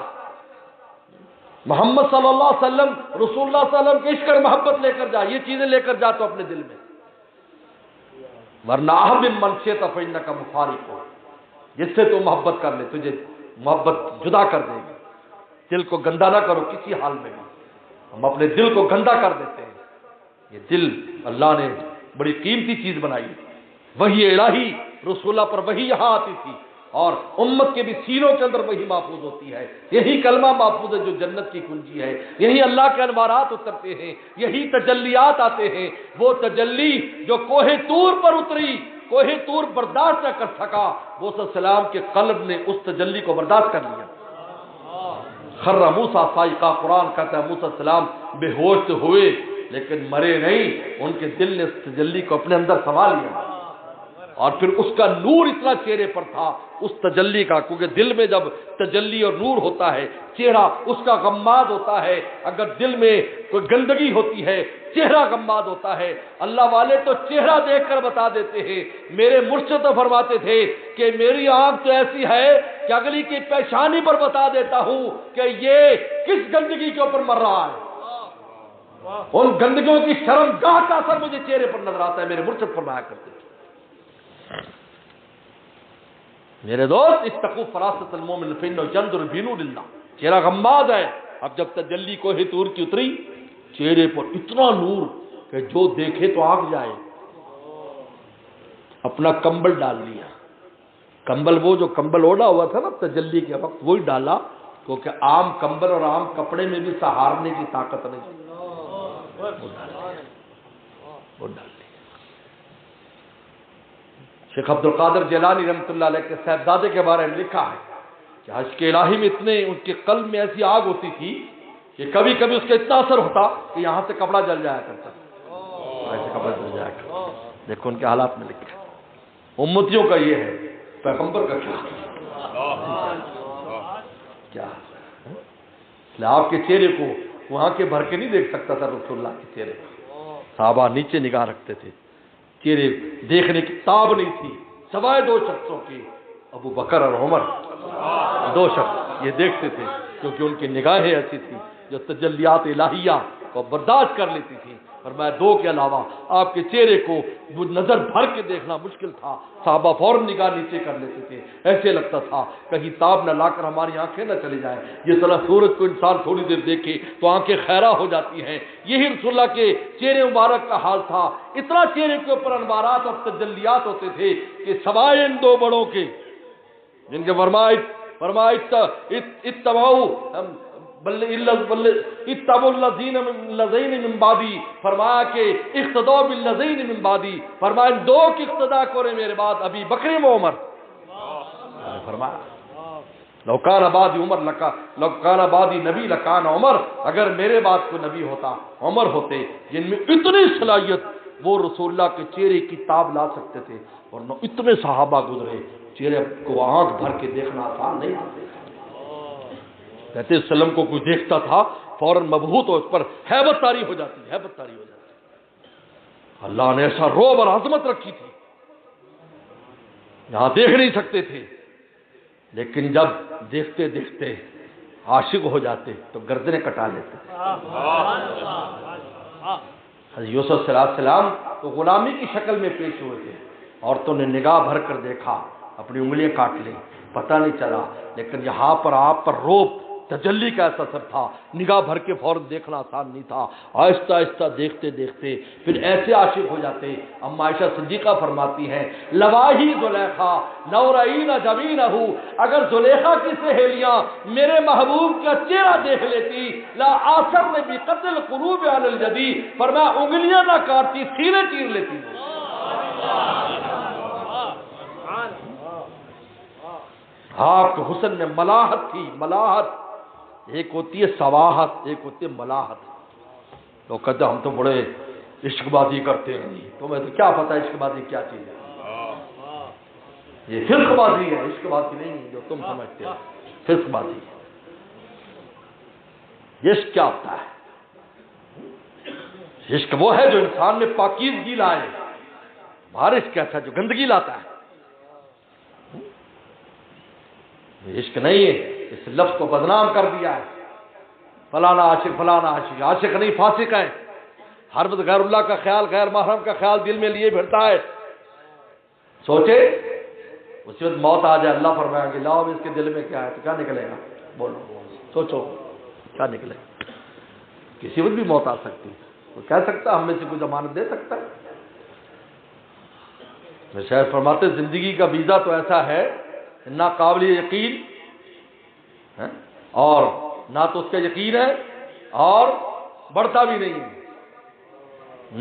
محمد صلی اللہ علیہ وسلم، رسول اللہ صلی اللہ علیہ وسلم کے عشق اور محبت لے کر جا، یہ چیزیں لے کر جا تو اپنے دل میں، ورنہ احب من شئت فإنک مفارق، جس سے تو محبت کر لے تجھے محبت جدا کر دے گی۔ دل کو گندا نہ کرو کسی حال میں بھی، ہم اپنے دل کو گندا کر دیتے ہیں۔ یہ دل اللہ نے بڑی قیمتی چیز بنائی، وحی الہی رسول اللہ پر وحی یہاں آتی تھی، اور امت کے بھی سینوں کے اندر وہی محفوظ ہوتی ہے، یہی کلمہ محفوظ ہے جو جنت کی کنجی ہے، یہی اللہ کے انوارات اترتے ہیں، یہی تجلیات آتے ہیں۔ وہ تجلی جو کوہ طور پر اتری، کوہ طور برداشت نہ کر سکا، موسیٰ علیہ السلام کے قلب نے اس تجلی کو برداشت کر لیا۔ خر موسیٰ صاعقہ، قرآن کہتا ہے موسیٰ علیہ السلام بے ہوش ہوئے لیکن مرے نہیں، ان کے دل نے اس تجلی کو اپنے اندر سما لیا۔ اور پھر اس کا نور اتنا چہرے پر تھا اس تجلی کا، کیونکہ دل میں جب تجلی اور نور ہوتا ہے چہرہ اس کا غماد ہوتا ہے، اگر دل میں کوئی گندگی ہوتی ہے چہرہ غماد ہوتا ہے۔ اللہ والے تو چہرہ دیکھ کر بتا دیتے ہیں، میرے مرشد تو فرماتے تھے کہ میری آنکھ تو ایسی ہے کہ اگلی کی پیشانی پر بتا دیتا ہوں کہ یہ کس گندگی کے اوپر مر رہا ہے، ان گندگیوں کی شرمگاہ کا اثر مجھے چہرے پر نظر آتا ہے، میرے مرشد فرمایا کرتے تھے۔ میرے دوست اتقوا فراست المؤمن فإنه ينظر بنور اللہ، چہرہ غماد ہے۔ اب جب تجلی کوہ طور کی اتری چہرے پر اتنا نور کہ جو دیکھے تو آگ جائے، اپنا کمبل ڈال لیا، کمبل وہ جو کمبل اوڑھا ہوا تھا نا تجلی کے وقت وہی ڈالا، کیونکہ عام کمبل اور عام کپڑے میں بھی سہارنے کی طاقت نہیں، وہ ڈال لیا۔ شیخ عبد القادر جیلانی رحمۃ اللہ علیہ کے صاحبزادے کے بارے میں لکھا ہے کہ عشق الہی میں اتنے ان کے قلب میں ایسی آگ ہوتی تھی کہ کبھی کبھی اس کا اتنا اثر ہوتا کہ یہاں سے کپڑا جل جایا کرتا، ایسے کپڑا جل جایا کرتا۔ دیکھو ان کے حالات میں لکھا ہے۔ امتیوں کا یہ ہے، پیغمبر کا کیا کیا اس لیے آپ کے چہرے کو وہاں کے بھر کے نہیں دیکھ سکتا تھا رسول اللہ کے چہرے کو، صحابہ نیچے نگاہ رکھتے تھے، چہرے دیکھنے کی تاب نہیں تھی، سوائے دو شخصوں کی، ابو بکر اور عمر، دو شخص یہ دیکھتے تھے کیونکہ ان کی نگاہیں ایسی تھی جو تجلیات الہیہ کو برداشت کر لیتی تھی۔ فرمایا دو کے علاوہ آپ کے چہرے کو نظر بھر کے دیکھنا مشکل تھا، صحابہ فوراً نگاہ نیچے کر لیتے تھے، ایسے لگتا تھا کہیں تاب نہ لا کر ہماری آنکھیں نہ چلی جائیں، جس طرح سورج کو انسان تھوڑی دیر دیکھے تو آنکھیں خیرہ ہو جاتی ہیں، یہی رسول اللہ کے چہرے مبارک کا حال تھا۔ اتنا چہرے کے اوپر انوارات اور تجلیات ہوتے تھے کہ سوائے ان دو بڑوں کے جن کے فرمایا اتبعوا الذین من بعدی، فرمایا کہ اقتداء بالذین من بعدی، فرمایا دو کی اقتداء کرے میرے بعد، ابی بکر و عمر۔ فرمایا لو کان بعدی عمر لو کان بعدی نبی لکان عمر، اگر میرے بعد کوئی نبی ہوتا عمر ہوتے، جن میں اتنی صلاحیت وہ رسول اللہ کے چہرے کی تاب لا سکتے تھے، اور نہ اتنے صحابہ گزرے چہرے کو آنکھ بھر کے دیکھنا آسان نہیں تھا۔ کہتے وسلم کو کوئی دیکھتا تھا فوراً مبہوت ہو، اس پر ہیبت طاری ہو جاتی، ہیبت طاری ہو جاتی۔ اللہ نے ایسا رعب اور عظمت رکھی تھی، یہاں دیکھ نہیں سکتے تھے، لیکن جب دیکھتے دیکھتے عاشق ہو جاتے تو گردنیں کٹا لیتے۔ حضرت یوسف علیہ السلام تو غلامی کی شکل میں پیش ہوئے تھے، عورتوں نے نگاہ بھر کر دیکھا، اپنی انگلیاں کاٹ لیں، پتہ نہیں چلا، لیکن یہاں پر آپ پر روب تجلی کا ایسا اثر تھا، نگاہ بھر کے فوراً دیکھنا آسان نہیں تھا، آہستہ آہستہ دیکھتے دیکھتے پھر ایسے عاشق ہو جاتے۔ اما عائشہ صدیقہ فرماتی ہیں لواہی زلیخا لو رأینا جبینہ، اگر زلیخا کی سہیلیاں میرے محبوب کا چہرہ دیکھ لیتی لا آثرن بقتل القلوب علی الجدی، فرمایا انگلیاں نہ کاٹتی سینے چیر لیتی۔ آپ کے حسن میں ملاحت تھی، ملاحت، ایک ہوتی ہے سواحت، ایک ہوتی ہے ملاحت۔ لوگ کہتے ہیں ہم تو بڑے عشق بازی کرتے ہیں، تمہیں تو کیا پتا عشق بازی کیا چیز ہے، یہ فسق بازی ہے، عشق بازی نہیں جو تم سمجھتے ہو، فسق بازی ہے۔ عشق کیا ہوتا ہے؟ عشق وہ ہے جو انسان میں پاکیزگی لائے، بارش کیسا جو گندگی لاتا ہے، عشق نہیں ہے، اس لفظ کو بدنام کر دیا ہے، فلانا عاشق فلانا عاشق، عاشق نہیں فاسق ہے، ہر وقت غیر اللہ کا خیال، غیر محرم کا خیال دل میں لیے پھرتا ہے۔ سوچے اس وقت موت آ جائے، اللہ فرمائیں گے لاؤ اس کے دل میں کیا ہے، تو کیا نکلے گا؟ بولو، سوچو کیا نکلے گا؟ کسی وقت بھی موت آ سکتی ہے، وہ کہہ سکتا ہم میں سے کوئی ضمانت دے سکتا ہے؟ میں شاید فرماتے زندگی کا ویزا تو ایسا ہے نہ قابل یقین ہے اور نہ تو اس کا یقین ہے اور بڑھتا بھی نہیں ہے،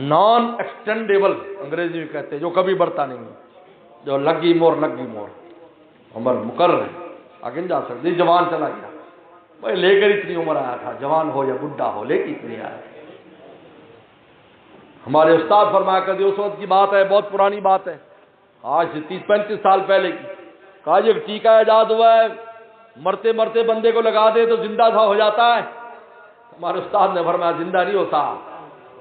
نان ایکسٹینڈیبل انگریزی میں کہتے ہیں، جو کبھی بڑھتا نہیں ہے، جو لگی مور عمر مقرر ہے، آگے نہیں جا سکتے۔ جوان چلا گیا بھائی لے کر اتنی عمر آیا تھا، جوان ہو یا بڈھا ہو لے کے اتنی آیا۔ ہمارے استاد فرمایا کرتے اس وقت کی بات ہے، بہت پرانی بات ہے، آج سے 30-35 سال پہلے کی. کہا جب ٹیکہ ایجاد ہوا ہے مرتے مرتے بندے کو لگا دے تو زندہ تھا ہو جاتا ہے. ہمارے استاد نے فرمایا زندہ نہیں ہوتا،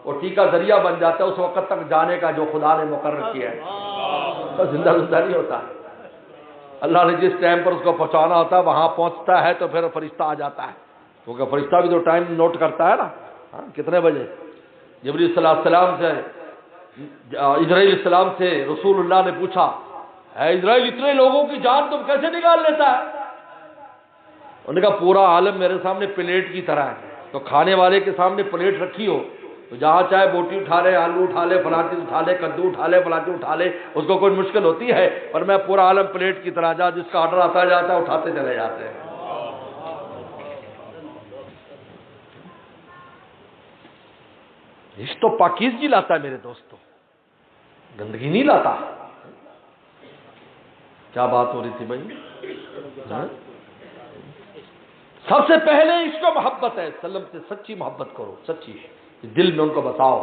وہ ٹیکہ ذریعہ بن جاتا ہے اس وقت تک جانے کا جو خدا نے مقرر کیا ہے. تو زندہ نہیں ہوتا. اللہ نے جس ٹائم پر اس کو پہنچانا ہوتا ہے وہاں پہنچتا ہے تو پھر فرشتہ آ جاتا ہے، کیونکہ فرشتہ بھی تو ٹائم نوٹ کرتا ہے نا. کتنے بجے جبریل صلی اللہ علیہ وسلم سے اسرائیل السلام سے رسول اللہ نے پوچھا، اے اسرائیل اتنے لوگوں کی جان تم کیسے نکال لیتا ہے؟ انہوں نے کہا پورا عالم میرے سامنے پلیٹ کی طرح ہے، تو کھانے والے کے سامنے پلیٹ رکھی ہو تو جہاں چاہے بوٹی اٹھا لے، آلو اٹھا لے، فلاں چیز اٹھا لے، کدو اٹھا لے، فلاں چیز اٹھا لے، اس کو کوئی مشکل ہوتی ہے؟ اور میں پورا عالم پلیٹ کی طرح جا جس کا آرڈر آتا جاتا ہے اٹھاتے چلے جاتے ہیں. رشتہ تو پاکیزگی لاتا ہے میرے دوستوں، گندگی نہیں لاتا. کیا بات ہو رہی تھی بھائی؟ سب سے پہلے عشق و محبت ہے. سلم سے سچی محبت کرو، سچی دل میں ان کو بتاؤ.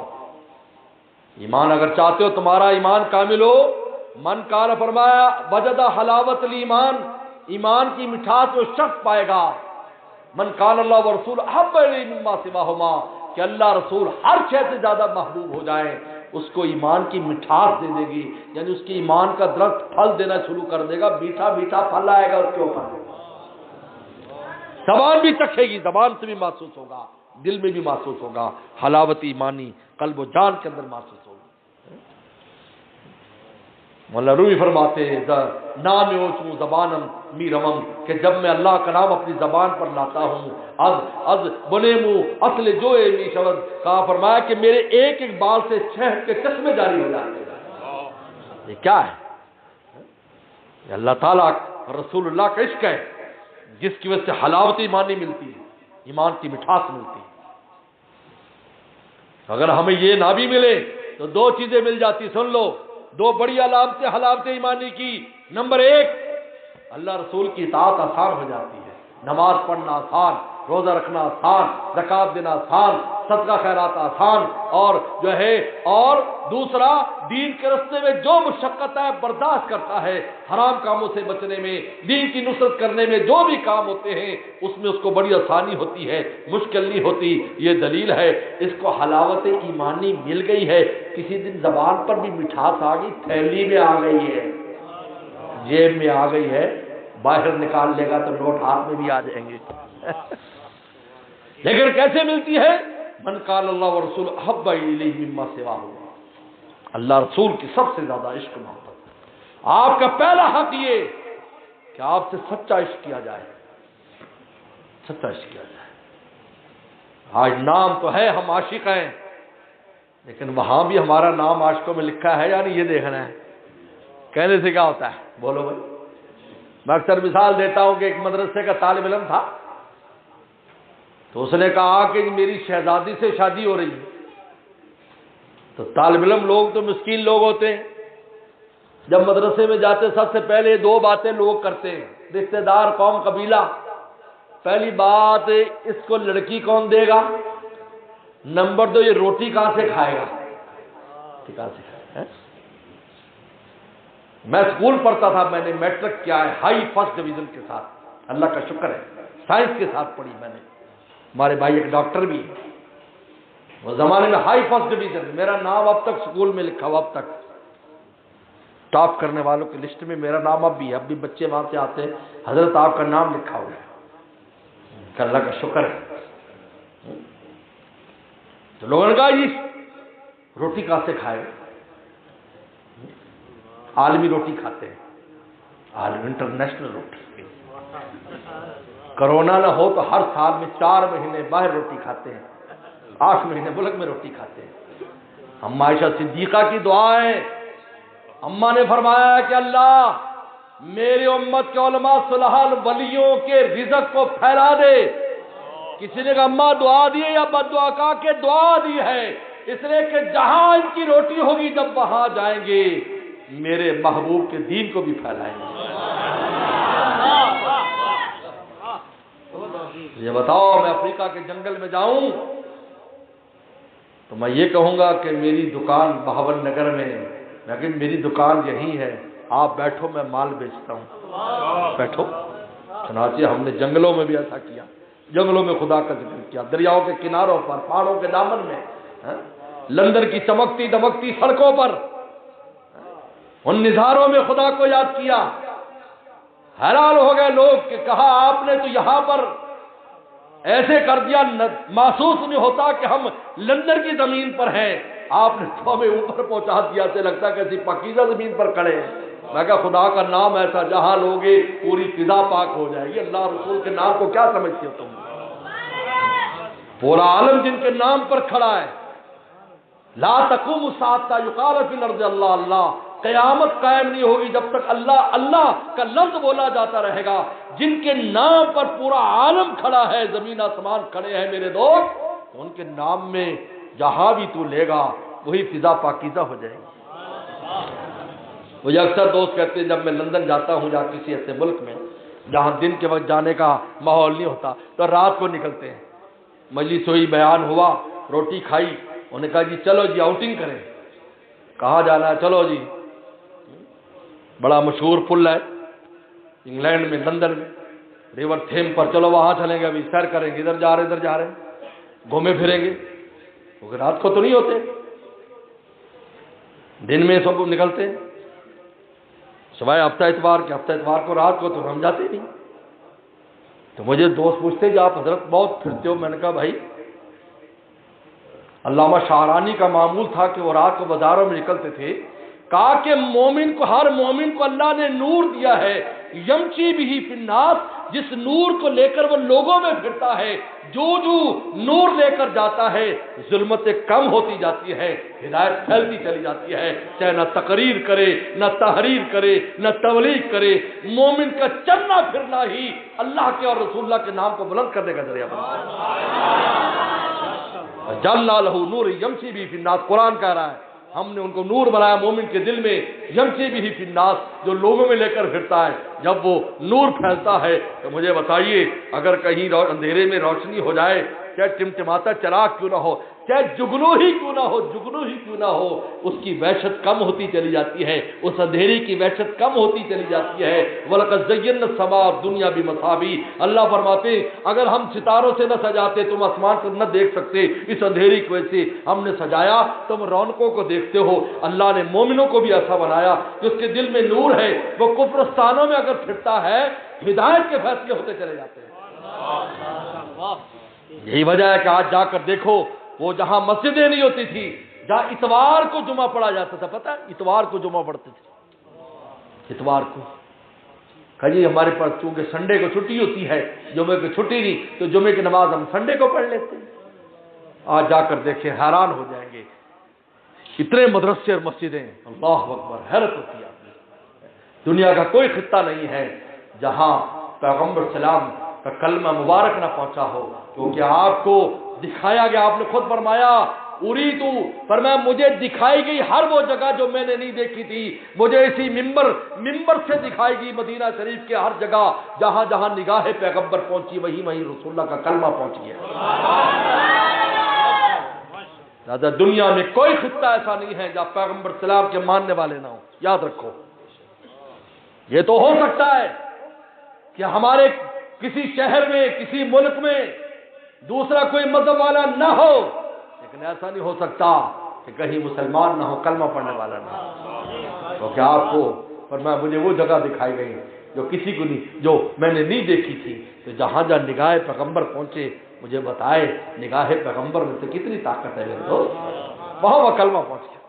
ایمان اگر چاہتے ہو تمہارا ایمان کامل ہو، من کان فرمایا وجد حلاوت الایمان، ایمان کی مٹھاس وہ شخص پائے گا. من کان اللہ و رسول احب الیہ مما سواہما، کہ اللہ رسول ہر شے سے زیادہ محبوب ہو جائیں، اس کو ایمان کی مٹھاس دے دے گی. یعنی اس کی ایمان کا درخت پھل دینا شروع کر دے گا، میٹھا میٹھا پھل آئے گا اس کے اوپر. زبان بھی چکھے گی، زبان سے بھی محسوس ہوگا، دل میں بھی محسوس ہوگا. حلاوت ایمانی قلب و جان کے اندر محسوس ہوگی. مولا رومی فرماتے ہیں نام اوچوں زبانم می رمم، کہ جب میں اللہ کا نام اپنی زبان پر لاتا ہوں از بنے منہ اصل جو می شود، کہا فرمایا کہ میرے ایک ایک بال سے شہد کے چشمے جاری ہو جاتے ہیں. یہ کیا ہے؟ یہ اللہ تعالیٰ رسول اللہ کا عشق ہے جس کی وجہ سے حلاوت ایمانی ملتی ہے، ایمان کی مٹھاس ملتی ہے. اگر ہمیں یہ نہ بھی ملے تو دو چیزیں مل جاتی، سن لو، دو بڑی علامتیں حلاوت ایمانی کی. نمبر ایک، اللہ رسول کی اطاعت آسان ہو جاتی ہے، نماز پڑھنا آسان، روزہ رکھنا آسان، زکوٰۃ دینا آسان، صدقہ خیرات آسان، اور جو ہے اور دوسرا دین کے راستے میں جو مشقت ہے برداشت کرتا ہے، حرام کاموں سے بچنے میں، دین کی نصرت کرنے میں جو بھی کام ہوتے ہیں اس میں اس کو بڑی آسانی ہوتی ہے، مشکل نہیں ہوتی. یہ دلیل ہے اس کو حلاوت ایمانی مل گئی ہے. کسی دن زبان پر بھی مٹھاس آ گئی، تھیلی میں آ گئی ہے، جیب میں آ گئی ہے، باہر نکال لے گا تو نوٹ ہاتھ میں بھی آ جائیں گے. لیکن کیسے ملتی ہے؟ من قال اللہ و رسول احب الیہ مما سواہ، اللہ رسول کی سب سے زیادہ عشق محبت. آپ کا پہلا حق یہ کہ آپ سے سچا عشق کیا جائے، سچا عشق کیا جائے. آج نام تو ہے ہم عاشق ہیں، لیکن وہاں بھی ہمارا نام عاشقوں میں لکھا ہے یعنی یہ دیکھنا ہے. کہنے سے کیا ہوتا ہے؟ بولو بھائی. میں اکثر مثال دیتا ہوں کہ ایک مدرسے کا طالب علم تھا، تو اس نے کہا کہ میری شہزادی سے شادی ہو رہی ہے. تو طالب علم لوگ تو مسکین لوگ ہوتے ہیں، جب مدرسے میں جاتے سب سے پہلے دو باتیں لوگ کرتے ہیں، رشتہ دار، قوم، قبیلہ. پہلی بات، اس کو لڑکی کون دے گا؟ نمبر دو، یہ روٹی کہاں سے کھائے گا؟ کہاں سے کھائے گا؟ میں اسکول پڑھتا تھا، میں نے میٹرک کیا ہے ہائی فرسٹ ڈویژن کے ساتھ، اللہ کا شکر ہے. سائنس کے ساتھ پڑھی میں نے. ہمارے بھائی ایک ڈاکٹر بھی، وہ زمانے میں ہائی فرسٹ ڈویژن، میرا نام اب تک اسکول میں لکھا ہوا، اب تک ٹاپ کرنے والوں کی لسٹ میں میرا نام اب بھی ہے. اب بھی بچے وہاں سے آتے ہیں، حضرت آپ کا نام لکھا ہوا ہے. اللہ کا شکر ہے. تو لوگوں نے کہا جی روٹی کہاں سے کھائے؟ عالمی روٹی کھاتے ہیں، عالمی انٹرنیشنل روٹی. کرونا نہ ہو تو ہر سال میں 4 مہینے باہر روٹی کھاتے ہیں، 8 مہینے ملک میں روٹی کھاتے ہیں. اما عائشہ صدیقہ کی دعا ہے، اماں نے فرمایا کہ اللہ میری امت کے علماء صالحین ولیوں کے رزق کو پھیلا دے. کسی نے کہا اماں دعا دی یا بد دعا؟ کہا کہ دعا دی ہے، اس لیے کہ جہاں ان کی روٹی ہوگی جب وہاں جائیں گے میرے محبوب کے دین کو بھی پھیلائیں گے. یہ بتاؤ، میں افریقہ کے جنگل میں جاؤں تو میں یہ کہوں گا کہ میری دکان بہاول نگر میں، لیکن میری دکان یہی ہے، آپ بیٹھو میں مال بیچتا ہوں، بیٹھو۔ چنانچہ ہم نے جنگلوں میں بھی ایسا کیا، جنگلوں میں خدا کا ذکر کیا، دریاؤں کے کناروں پر، پہاڑوں کے دامن میں، لندن کی چمکتی دمکتی سڑکوں پر، ان نظاروں میں خدا کو یاد کیا۔ حیران ہو گئے لوگ کہ کہا آپ نے تو یہاں پر ایسے کر دیا، محسوس نہیں ہوتا کہ ہم لندن کی زمین پر ہیں، آپ نے تو ہمیں اوپر پہنچا دیا، سے لگتا ہے کہ ایسی پاکیزہ زمین پر کھڑے ہیں۔ میں کہا خدا کا نام ایسا جہاں لوگے پوری فضا پاک ہو جائے گی۔ اللہ رسول کے نام کو کیا سمجھتے ہو تم؟ پورا عالم جن کے نام پر کھڑا ہے۔ لا تقوم الساعة یقال فی الارض اللہ اللہ، قیامت قائم نہیں ہوگی جب تک اللہ اللہ کا لفظ بولا جاتا رہے گا۔ جن کے نام پر پورا عالم کھڑا ہے، زمین آسمان کھڑے ہیں میرے دوست، ان کے نام میں جہاں بھی تو لے گا وہی فضا پاکیزہ ہو جائے گی۔ مجھے اکثر دوست کہتے ہیں جب میں لندن جاتا ہوں یا کسی ایسے ملک میں جہاں دن کے وقت جانے کا ماحول نہیں ہوتا تو رات کو نکلتے ہیں، مجلس ہوئی، بیان ہوا، روٹی کھائی، انہوں نے کہا جی چلو جی آؤٹنگ کریں۔ کہاں جانا ہے؟ چلو جی، بڑا مشہور پل ہے انگلینڈ میں، لندن میں، ریور تھیم پر، چلو وہاں چلیں گے، ابھی سیر کریں گے، ادھر جا رہے ہیں، گھومے پھریں گے، کیونکہ رات کو تو نہیں ہوتے، دن میں سب نکلتے ہیں، سوائے ہفتہ اتوار کے، ہفتہ اتوار کو رات کو تو ہم جاتے نہیں۔ تو مجھے دوست پوچھتے کہ آپ حضرت بہت پھرتے ہو، میں نے کہا بھائی علامہ شاعرانی کا معمول تھا کہ وہ رات کو بازاروں میں نکلتے تھے، کہا کہ مومن کو، ہر مومن کو اللہ نے نور دیا ہے، یمشی بہ فی الناس، جس نور کو لے کر وہ لوگوں میں پھرتا ہے، جو نور لے کر جاتا ہے ظلمتیں کم ہوتی جاتی ہے، ہدایت پھیلتی چلی جاتی ہے، چاہے نہ تقریر کرے، نہ تحریر کرے، نہ تبلیغ کرے، مومن کا چلنا پھرنا ہی اللہ کے اور رسول اللہ کے نام کو بلند کرنے کا ذریعہ بنتا ہے۔ جعلنا لہ نور یمشی بہ فی الناس، قرآن کہہ رہا ہے ہم نے ان کو نور بنایا مومن کے دل میں، یمشی بہ فی الناس، جو لوگوں میں لے کر پھرتا ہے۔ جب وہ نور پھیلتا ہے تو مجھے بتائیے اگر کہیں اندھیرے میں روشنی ہو جائے، چاہے ٹمٹماتا چراغ کیوں نہ ہو، چاہے جگنو ہی کیوں نہ ہو، جگنو ہی کیوں نہ ہو، اس کی وحشت کم ہوتی چلی جاتی ہے، اس اندھیری کی وحشت کم ہوتی چلی جاتی ہے۔ وَلَقَدْ زَيَّنَّا السَّمَاءَ الدُّنْيَا بِمَصَابِيحَ، اللہ فرماتے اگر ہم ستاروں سے نہ سجاتے تم آسمان کو نہ دیکھ سکتے، اس اندھیری کی وجہ سے ہم نے سجایا، تم رونقوں کو دیکھتے ہو۔ اللہ نے مومنوں کو بھی ایسا بنایا کہ اس کے دل میں نور ہے، وہ کفرستانوں میں اگر پھرتا ہے ہدایت کے فیصلے ہوتے چلے جاتے ہیں۔ یہی وجہ ہے کہ آج جا کر دیکھو وہ جہاں مسجدیں نہیں ہوتی تھی، جہاں اتوار کو جمعہ پڑھا جاتا تھا، پتہ ہے اتوار کو جمعہ پڑھتے تھے، اتوار کو کہ جی ہمارے پاس چونکہ سنڈے کو چھٹی ہوتی ہے، جمعے کو چھٹی نہیں تو جمعے کی نماز ہم سنڈے کو پڑھ لیتے ہیں۔ آج جا کر دیکھیں حیران ہو جائیں گے، اتنے مدرسے اور مسجدیں، اللہ اکبر، حیرت ہوتی ہے۔ دنیا کا کوئی خطہ نہیں ہے جہاں پیغمبر سلام کا کلمہ مبارک نہ پہنچا ہو، کیونکہ آپ کو دکھایا گیا، آپ نے خود فرمایا اریتو، فرمایا مجھے دکھائی گئی ہر وہ جگہ جو میں نے نہیں دیکھی تھی، مجھے اسی ممبر سے دکھائی گئی مدینہ شریف کے ہر جگہ، جہاں جہاں نگاہ پیغمبر پہنچی وہیں وہیں رسول اللہ کا کلمہ پہنچ گیا۔ زیادہ دنیا میں کوئی خطہ ایسا نہیں ہے جہاں پیغمبر سلام کے ماننے والے نہ ہوں، یاد رکھو۔ یہ تو ہو سکتا ہے کہ ہمارے کسی شہر میں، کسی ملک میں دوسرا کوئی مذہب والا نہ ہو، لیکن ایسا نہیں ہو سکتا کہ کہیں مسلمان نہ ہو، کلمہ پڑھنے والا نہ ہو، کیونکہ آپ کو فرمایا مجھے وہ جگہ دکھائی گئی جو کسی کو نہیں، جو میں نے نہیں دیکھی تھی۔ تو جہاں جہاں نگاہ پیغمبر پہنچے مجھے بتائے نگاہ پیغمبر میں سے کتنی طاقت ہے میرے دوست، وہاں وہ کلمہ پہنچ گیا۔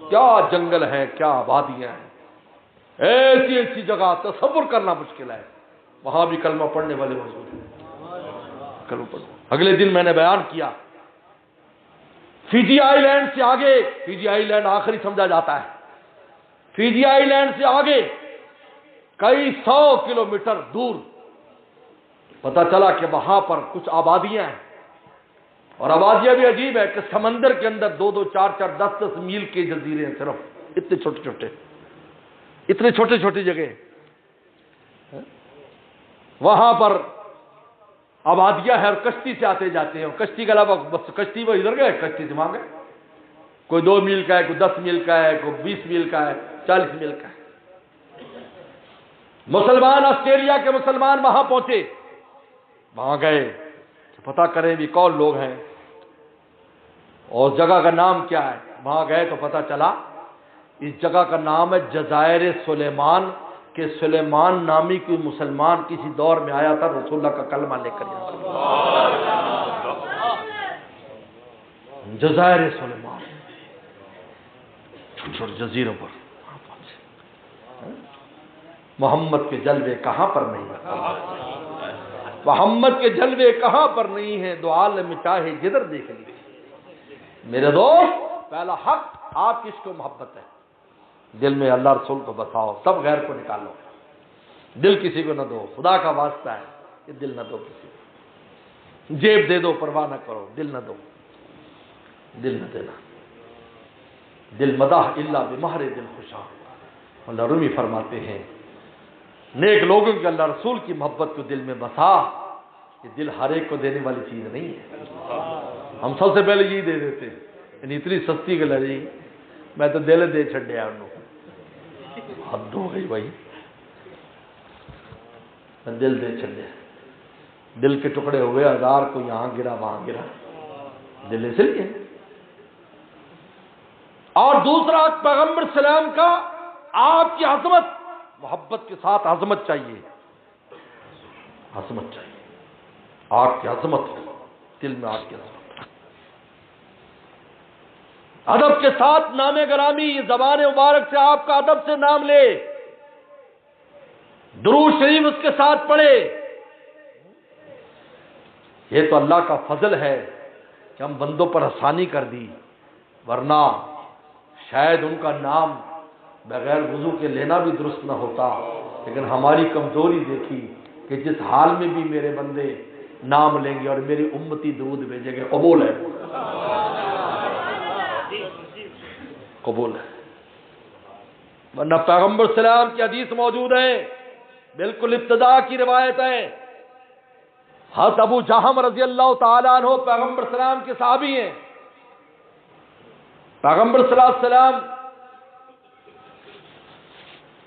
کیا جنگل ہیں، کیا آبادیاں ہیں، ایسی ایسی جگہ تصور کرنا مشکل ہے، وہاں بھی کلمہ پڑھنے والے موجود ہیں۔ کلمہ پڑھو۔ اگلے دن میں نے بیان کیا فیجی آئی لینڈ سے آگے، فیجی آئی لینڈ آخری سمجھا جاتا ہے، فیجی آئی لینڈ سے آگے کئی 100 کلومیٹر دور پتا چلا کہ وہاں پر کچھ آبادیاں ہیں، اور آبادیاں بھی عجیب ہے کہ سمندر کے اندر 2-2, 4-4, 10-10 میل کے جزیرے ہیں، صرف اتنے چھوٹے چھوٹے، اتنے چھوٹے چھوٹی جگہ، وہاں پر آبادیاں ہے اور کشتی سے آتے جاتے ہیں، کشتی کے علاوہ بس کشتی وہ ادھر گئے، کشتی سے وہاں گئے، کوئی 2 میل کا ہے، کوئی 10 میل کا ہے، کوئی 20 میل کا ہے، 40 میل کا ہے۔ مسلمان آسٹریلیا کے مسلمان وہاں پہنچے، وہاں گئے تو پتہ کریں بھی کون لوگ ہیں اور جگہ کا نام کیا ہے۔ وہاں گئے تو پتہ چلا اس جگہ کا نام ہے جزائر سلیمان، کہ سلیمان نامی کوئی مسلمان کسی دور میں آیا تھا رسول اللہ کا کلمہ لے کر جزائر سلیمان، چھوٹے چھوٹے جزیروں پر محمد کے جلوے کہاں پر نہیں، محمد کے جلوے کہاں پر نہیں ہیں، دو عالم چاہے جدھر دیکھ لیجیے۔ میرے دوست، پہلا حق آپ کس کو محبت ہے، دل میں اللہ رسول کو بساؤ، سب غیر کو نکالو، دل کسی کو نہ دو، خدا کا واسطہ ہے کہ دل نہ دو کسی کو، جیب دے دو پرواہ نہ کرو، دل نہ دو، دل نہ دینا، دل مداح الا بمہر دل خوشاں۔ اللہ رومی فرماتے ہیں نیک لوگوں کے اللہ رسول کی محبت کو دل میں بسا، یہ دل ہر ایک کو دینے والی چیز نہیں ہے، ہم سب سے پہلے یہی دے دیتے ہیں، یعنی اتنی سستی کہ لڑی میں تو دل دے چھڈیا انہوں، حد ہو گئی بھائی، میں دل دے چھڈیا، دل کے ٹکڑے ہوئے ہزار، کو یہاں گرا وہاں گرا، دل اس لیے۔ اور دوسرا پیغمبر سلام کا آپ کی عظمت، محبت کے ساتھ عظمت چاہیے، عظمت چاہیے، آپ کی عظمت ہو، دل میں آپ کی عظمت، ادب کے ساتھ نام گرامی، زبان مبارک سے آپ کا ادب سے نام لے، درود شریف اس کے ساتھ پڑھے۔ یہ تو اللہ کا فضل ہے کہ ہم بندوں پر آسانی کر دی، ورنہ شاید ان کا نام بغیر وضو کے لینا بھی درست نہ ہوتا، لیکن ہماری کمزوری دیکھی کہ جس حال میں بھی میرے بندے نام لیں گے اور میری امتی درود بھیجیں گے، قبول ہے، قبول ہے۔ ورنہ پیغمبر سلام کی حدیث موجود ہے، بالکل ابتدا کی روایت ہے، حضرت ابو جہم رضی اللہ تعالیٰ عنہ پیغمبر سلام کے صحابی ہیں، پیغمبر صلی اللہ علیہ وسلم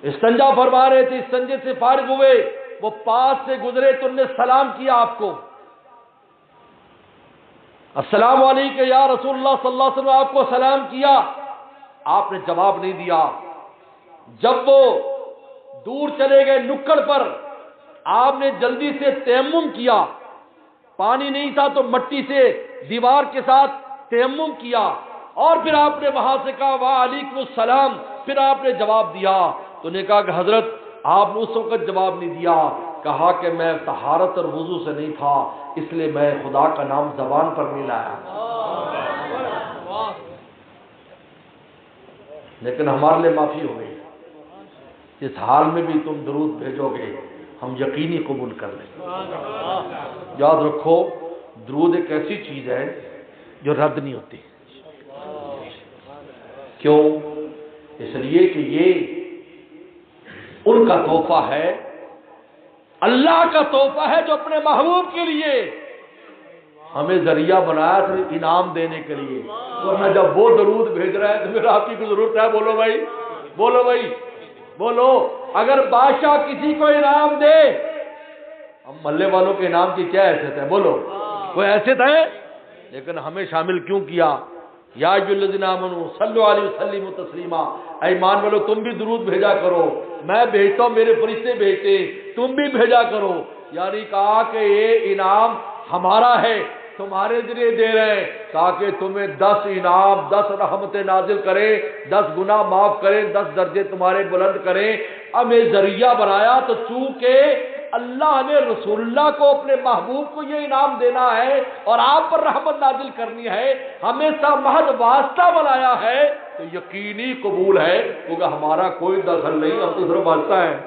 استنجا فرما رہے تھے، استنجے سے فارغ ہوئے، وہ پاس سے گزرے تو انہوں نے سلام کیا آپ کو، السلام علیکم یا رسول اللہ صلی اللہ علیہ وسلم، آپ کو سلام کیا، آپ نے جواب نہیں دیا۔ جب وہ دور چلے گئے نکڑ پر، آپ نے جلدی سے تیمم کیا، پانی نہیں تھا تو مٹی سے دیوار کے ساتھ تیمم کیا، اور پھر آپ نے وہاں سے کہا وعلیکم السلام، پھر آپ نے جواب دیا، تو نے کہا کہ حضرت آپ نے اس وقت جواب نہیں دیا، کہا کہ میں طہارت اور وضو سے نہیں تھا، اس لیے میں خدا کا نام زبان پر نہیں لایا، لیکن ہمارے لیے معافی ہو گئی، اس حال میں بھی تم درود بھیجو گے ہم یقینی قبول کر لیں گے۔ یاد رکھو درود ایک ایسی چیز ہے جو رد نہیں ہوتی، کیوں؟ اس لیے کہ یہ ان کا تحفہ ہے، اللہ کا تحفہ ہے جو اپنے محبوب کے لیے ہمیں ذریعہ بنایا تھا انعام دینے کے لیے، ورنہ جب وہ درود بھیج رہا ہے تو پھر آپ کی کوئی ضرورت ہے؟ بولو بھائی، بولو بھائی، بولو۔ اگر بادشاہ کسی کو انعام دے، ہم محلے والوں کے انعام کی کیا حیثیت ہے؟ بولو، کوئی حیثیت ہے؟ لیکن ہمیں شامل کیوں کیا؟ یا ایھا الذین آمنوا صلوا علیہ وسلموا تسلیما، اے ایمان والو تم بھی درود بھیجا کرو، میں بھیجتا ہوں، میرے فرشتے بھیجتے، تم بھی بھیجا کرو، یعنی کہا کہ یہ انعام ہمارا ہے، تمہارے ذریعے دے رہے ہیں تاکہ تمہیں 10 انعام، 10 رحمتیں نازل کریں، 10 گناہ معاف کریں، 10 درجے تمہارے بلند کریں۔ اب یہ ذریعہ بنایا تو چونکہ اللہ نے رسول اللہ کو اپنے محبوب کو یہ انعام دینا ہے اور آپ پر رحمت نازل کرنی ہے، ہمیشہ محض واسطہ بنایا ہے، تو یقینی قبول ہے، کیونکہ ہمارا کوئی دخل نہیں، ہم تو صرف واسطہ ہیں۔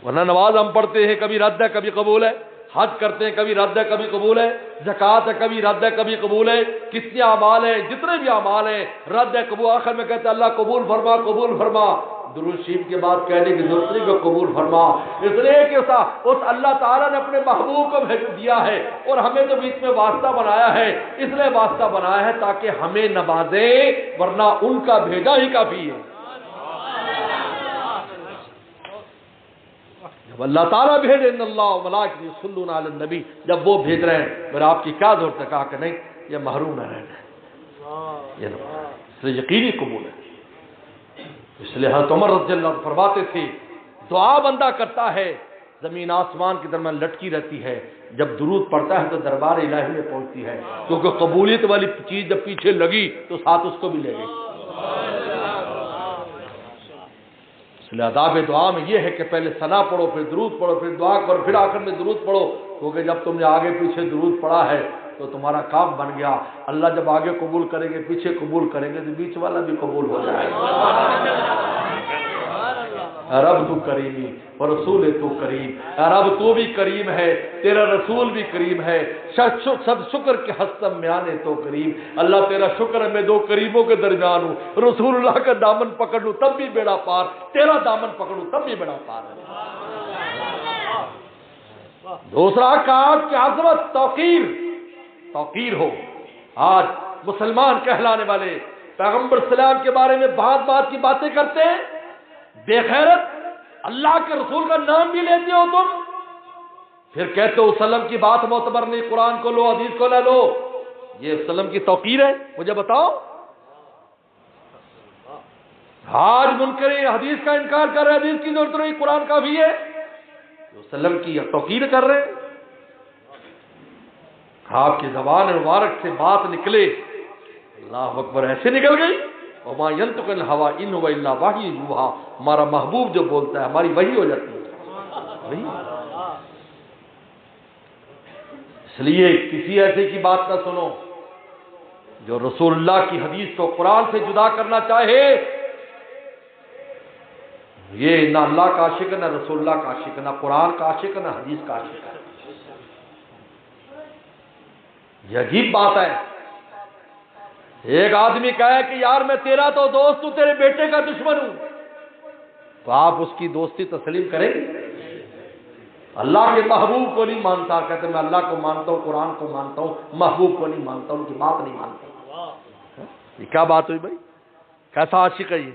ورنہ نماز ہم پڑھتے ہیں، کبھی رد ہے کبھی قبول ہے، حج کرتے ہیں کبھی رد ہے کبھی قبول ہے، زکوٰۃ ہے کبھی رد ہے کبھی قبول ہے، کتنے اعمال ہیں، جتنے بھی اعمال ہیں رد ہے قبول، آخر میں کہتے ہیں اللہ قبول فرما، قبول فرما، درود شریف کے بعد کہنے کی ضرورت نہیں کہ قبول فرما، اس لیے کہ اس اللہ تعالیٰ نے اپنے محبوب کو بھیج دیا ہے اور ہمیں تو بیچ میں واسطہ بنایا ہے، اس لیے واسطہ بنایا ہے تاکہ ہمیں نوازے، ورنہ ان کا بھیجا ہی کافی ہے۔ جب اللہ تعالیٰ بھیجے ان اللہ و ملائکۃ یصلون علی النبی، جب وہ بھیج رہے ہیں پھر آپ کی کیا ضرورت ہے؟ کہا کہ نہیں یہ محروم نہ رہ جائے، یہ نہ، اس لیے یقینی قبول ہے۔ اس لیے حضرت عمر رضی اللہ عنہ فرماتے تھے دعا بندہ کرتا ہے زمین آسمان کے درمیان لٹکی رہتی ہے، جب درود پڑتا ہے تو دربار الہی میں پہنچتی ہے، کیونکہ قبولیت والی چیز جب پیچھے لگی تو ساتھ اس کو بھی لے گئی۔ اس لیے آداب دعا میں یہ ہے کہ پہلے ثنا پڑھو، پھر درود پڑھو، پھر دعا کرو، پھر آخر میں درود پڑھو، کیونکہ جب تم نے آگے پیچھے درود پڑھا ہے تو تمہارا کام بن گیا۔ اللہ جب آگے قبول کریں گے پیچھے قبول کریں گے تو بیچ والا بھی قبول ہو جائے گا۔ رب تو کریمی اور رسول تو کریم، رب تو بھی کریم ہے، تیرا رسول بھی کریم ہے، سب شکر کے حسب میں آنے تو کریم۔ اللہ تیرا شکر ہے میں دو کریموں کے درمیان ہوں، رسول اللہ کا دامن پکڑ لوں تب بھی بیڑا پار، تیرا دامن پکڑوں تب بھی بیڑا پار ہے۔ دوسرا کام کہ عظمت توقیر ہو۔ آج مسلمان کہلانے والے پیغمبر سلام کے بارے میں بات کی باتیں کرتے ہیں، بے غیرت، اللہ کے رسول کا نام بھی لیتے ہو تم، پھر کہتے ہو وسلم کی بات معتبر نہیں، قرآن کو لو حدیث کو نہ لو، یہ وسلم کی توقیر ہے؟ مجھے بتاؤ۔ آج منکر حدیث کا انکار کر رہے، حدیث کی ضرورت نہیں، قرآن کافی ہے، وسلم کی توقیر کر رہے ہیں۔ آپ کی زبان مبارک سے بات نکلے، اللہ اکبر، ایسے نکل گئی، وما ينطق الهوى ان هو الا وحی یوحی، ہمارا محبوب جو بولتا ہے ہماری وحی ہو جاتی ہے، وحی۔ اس لیے کسی ایسے کی بات نہ سنو جو رسول اللہ کی حدیث کو قرآن سے جدا کرنا چاہے، یہ نہ اللہ کا عاشق ہے، نہ رسول اللہ کا عاشق ہے، نہ قرآن کا عاشق ہے، نہ حدیث کا عاشق ہے۔ یہ عجیب بات ہے۔ ایک آدمی کہے کہ یار میں تیرا تو دوست ہوں، تیرے بیٹے کا دشمن ہوں، تو آپ اس کی دوستی تسلیم کریں گے؟ اللہ کے محبوب کو نہیں مانتا، کہتے میں اللہ کو مانتا ہوں، قرآن کو مانتا ہوں، محبوب کو نہیں مانتا، ان کی بات نہیں مانتا۔ یہ کیا بات ہوئی بھائی؟ کیسا عاشق ہے یہ؟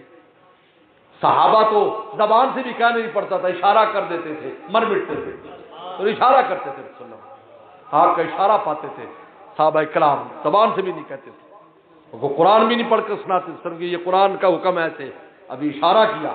صحابہ تو زبان سے بھی کہہ نہیں پڑتا تھا، اشارہ کر دیتے تھے، مر مٹتے تھے تو اشارہ کرتے تھے، رسول اللہ آپ کا اشارہ پاتے تھے، صحابہ کرام زبان سے بھی نہیں کہتے تھے، وہ قرآن بھی نہیں پڑھ کر سناتے تھے، یہ قرآن کا حکم ایسے، ابھی اشارہ کیا۔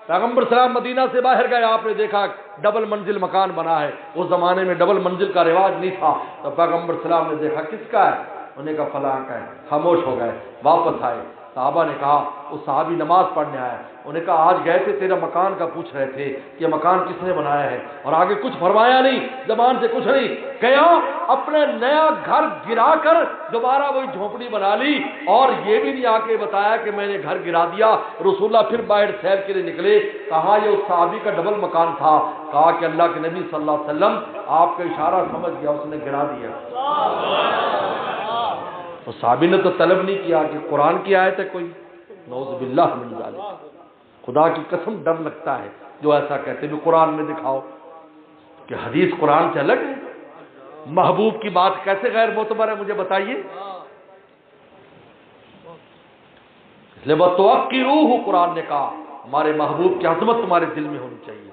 پیغمبر سلام مدینہ سے باہر گئے، آپ نے دیکھا ڈبل منزل مکان بنا ہے، اس زمانے میں ڈبل منزل کا رواج نہیں تھا، تو پیغمبر سلام نے دیکھا کس کا ہے، انہوں نے کہا فلاں کا ہے، خاموش ہو گئے، واپس آئے، صحابہ نے کہا وہ صحابی نماز پڑھنے آیا، انہوں نے کہا آج گئے تھے تیرا مکان کا پوچھ رہے تھے کہ مکان کس نے بنایا ہے، اور آگے کچھ فرمایا نہیں، زبان سے کچھ نہیں، گیا اپنے نیا گھر گرا کر دوبارہ وہی جھونپڑی بنا لی، اور یہ بھی نہیں آ کے بتایا کہ میں نے گھر گرا دیا۔ رسول اللہ پھر باہر سیر کے لیے نکلے، کہا یہ اس صحابی کا ڈبل مکان تھا، کہا کہ اللہ کے نبی صلی اللہ علیہ وسلم آپ کا اشارہ سمجھ گیا، اس نے گرا دیا۔ تو صحابی نے تو طلب نہیں کیا کہ قرآن کی آیت ہے کوئی، نعوذ باللہ من ذالک، خدا کی قسم ڈر لگتا ہے جو ایسا کہتے بھی قرآن میں دکھاؤ کہ حدیث قرآن سے الگ ہے، محبوب کی بات کیسے غیر معتبر ہے، مجھے بتائیے۔ اس لیے وَتُوَقِّرُوهُ، قرآن نے کہا ہمارے محبوب کی عظمت تمہارے دل میں ہونی چاہیے،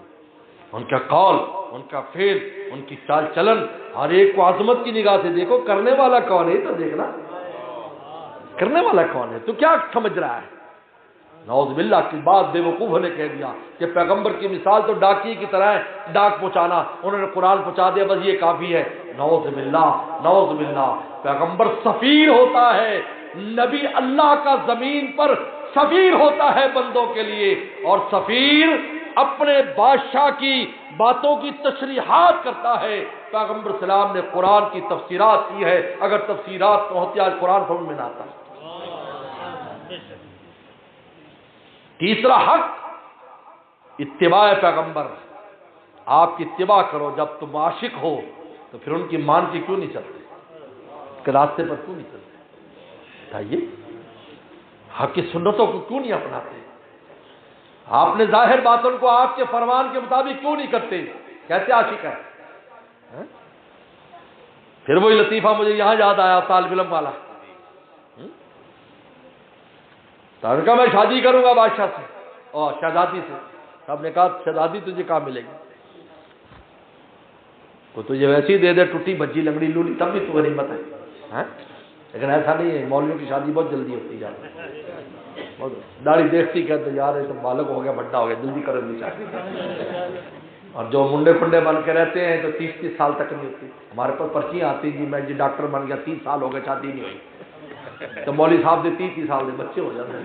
ان کا قول، ان کا فعل، ان کی چال چلن، ہر ایک کو عظمت کی نگاہ سے دیکھو، کرنے والا کون ہے تو دیکھنا، کرنے والا کون ہے تو کیا سمجھ رہا ہے۔ نعوذ باللہ کی بات بے وقوف نے کہہ دیا کہ پیغمبر کی مثال تو ڈاکیے کی طرح ہے، ڈاک پہنچانا، انہوں نے قرآن پہنچا دیا بس یہ کافی ہے۔ نعوذ باللہ، نعوذ باللہ، پیغمبر سفیر ہوتا ہے، نبی اللہ کا زمین پر سفیر ہوتا ہے بندوں کے لیے، اور سفیر اپنے بادشاہ کی باتوں کی تشریحات کرتا ہے۔ پیغمبر سلام نے قرآن کی تفسیرات کی ہے، اگر تفسیرات نہ ہوتی آج قرآن سمجھ میں نہ آتا۔ تیسرا حق اتباع پیغمبر، آپ کی اتباع کرو، جب تم عاشق ہو تو پھر ان کی مان کے کیوں نہیں چلتے، اس کے راستے پر کیوں نہیں چلتے، بتائیے، حق کی سنتوں کو کیوں نہیں اپناتے، آپ نے ظاہر باتوں کو آپ کے فرمان کے مطابق کیوں نہیں کرتے، کیسے عاشق ہے؟ پھر وہی لطیفہ مجھے یہاں یاد آیا، طالب علم والا، تو نے کہا میں شادی کروں گا بادشاہ سے اور شہزادی سے، صاحب نے کہا شہزادی تجھے کہاں ملے گی، وہ تجھے ویسے ہی دے دے ٹوٹی بھجی لنگڑی لولی تب بھی تو غنیمت ہے، لیکن ایسا نہیں ہے، مولویوں کی شادی بہت جلدی ہوتی جاتی ہے، داڑھی دیکھتی کہتے یار یہ تو بالغ ہو گیا، بڑا ہو گیا، جلدی کرو نہیں چاہتی، اور جو منڈے پنڈے بن کے رہتے ہیں تو 30 سال تک نہیں ہوتی۔ ہمارے پاس پرچیاں آتی جی میں جی ڈاکٹر بن گیا، 30 سال ہو گئے شادی نہیں ہوئی، تو مولوی صاحب دے 30 سال دے بچے ہو جاتے ہیں۔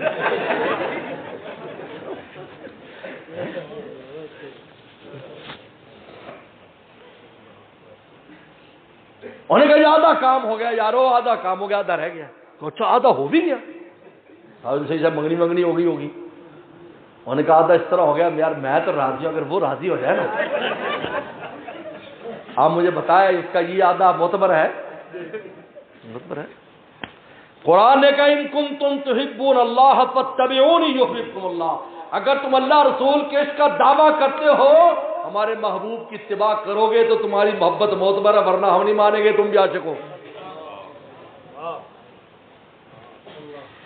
انہوں نے کہا یہ آدھا کام ہو گیا یارو، آدھا کام ہو گیا، آدھا رہ گیا۔ تو اچھا آدھا ہو بھی گیا؟ صحیح صاحب منگنی ہوگی۔ انہوں نے کہا آدھا اس طرح ہو گیا یار میں تو راضی ہوں، اگر وہ راضی ہو جائے نا۔ آپ مجھے بتائیں اس کا یہ آدھا معتبر ہے؟ معتبر ہے؟ قرآن نے کہا ان کنتم تحبون اللہ فاتبعونی یحببکم اللہ، اگر تم اللہ رسول کے اس کا دعویٰ کرتے ہو ہمارے محبوب کی اتباع کرو گے تو تمہاری محبت معتبر ہے، ورنہ ہم نہیں مانیں گے تم بھی عاشق ہو۔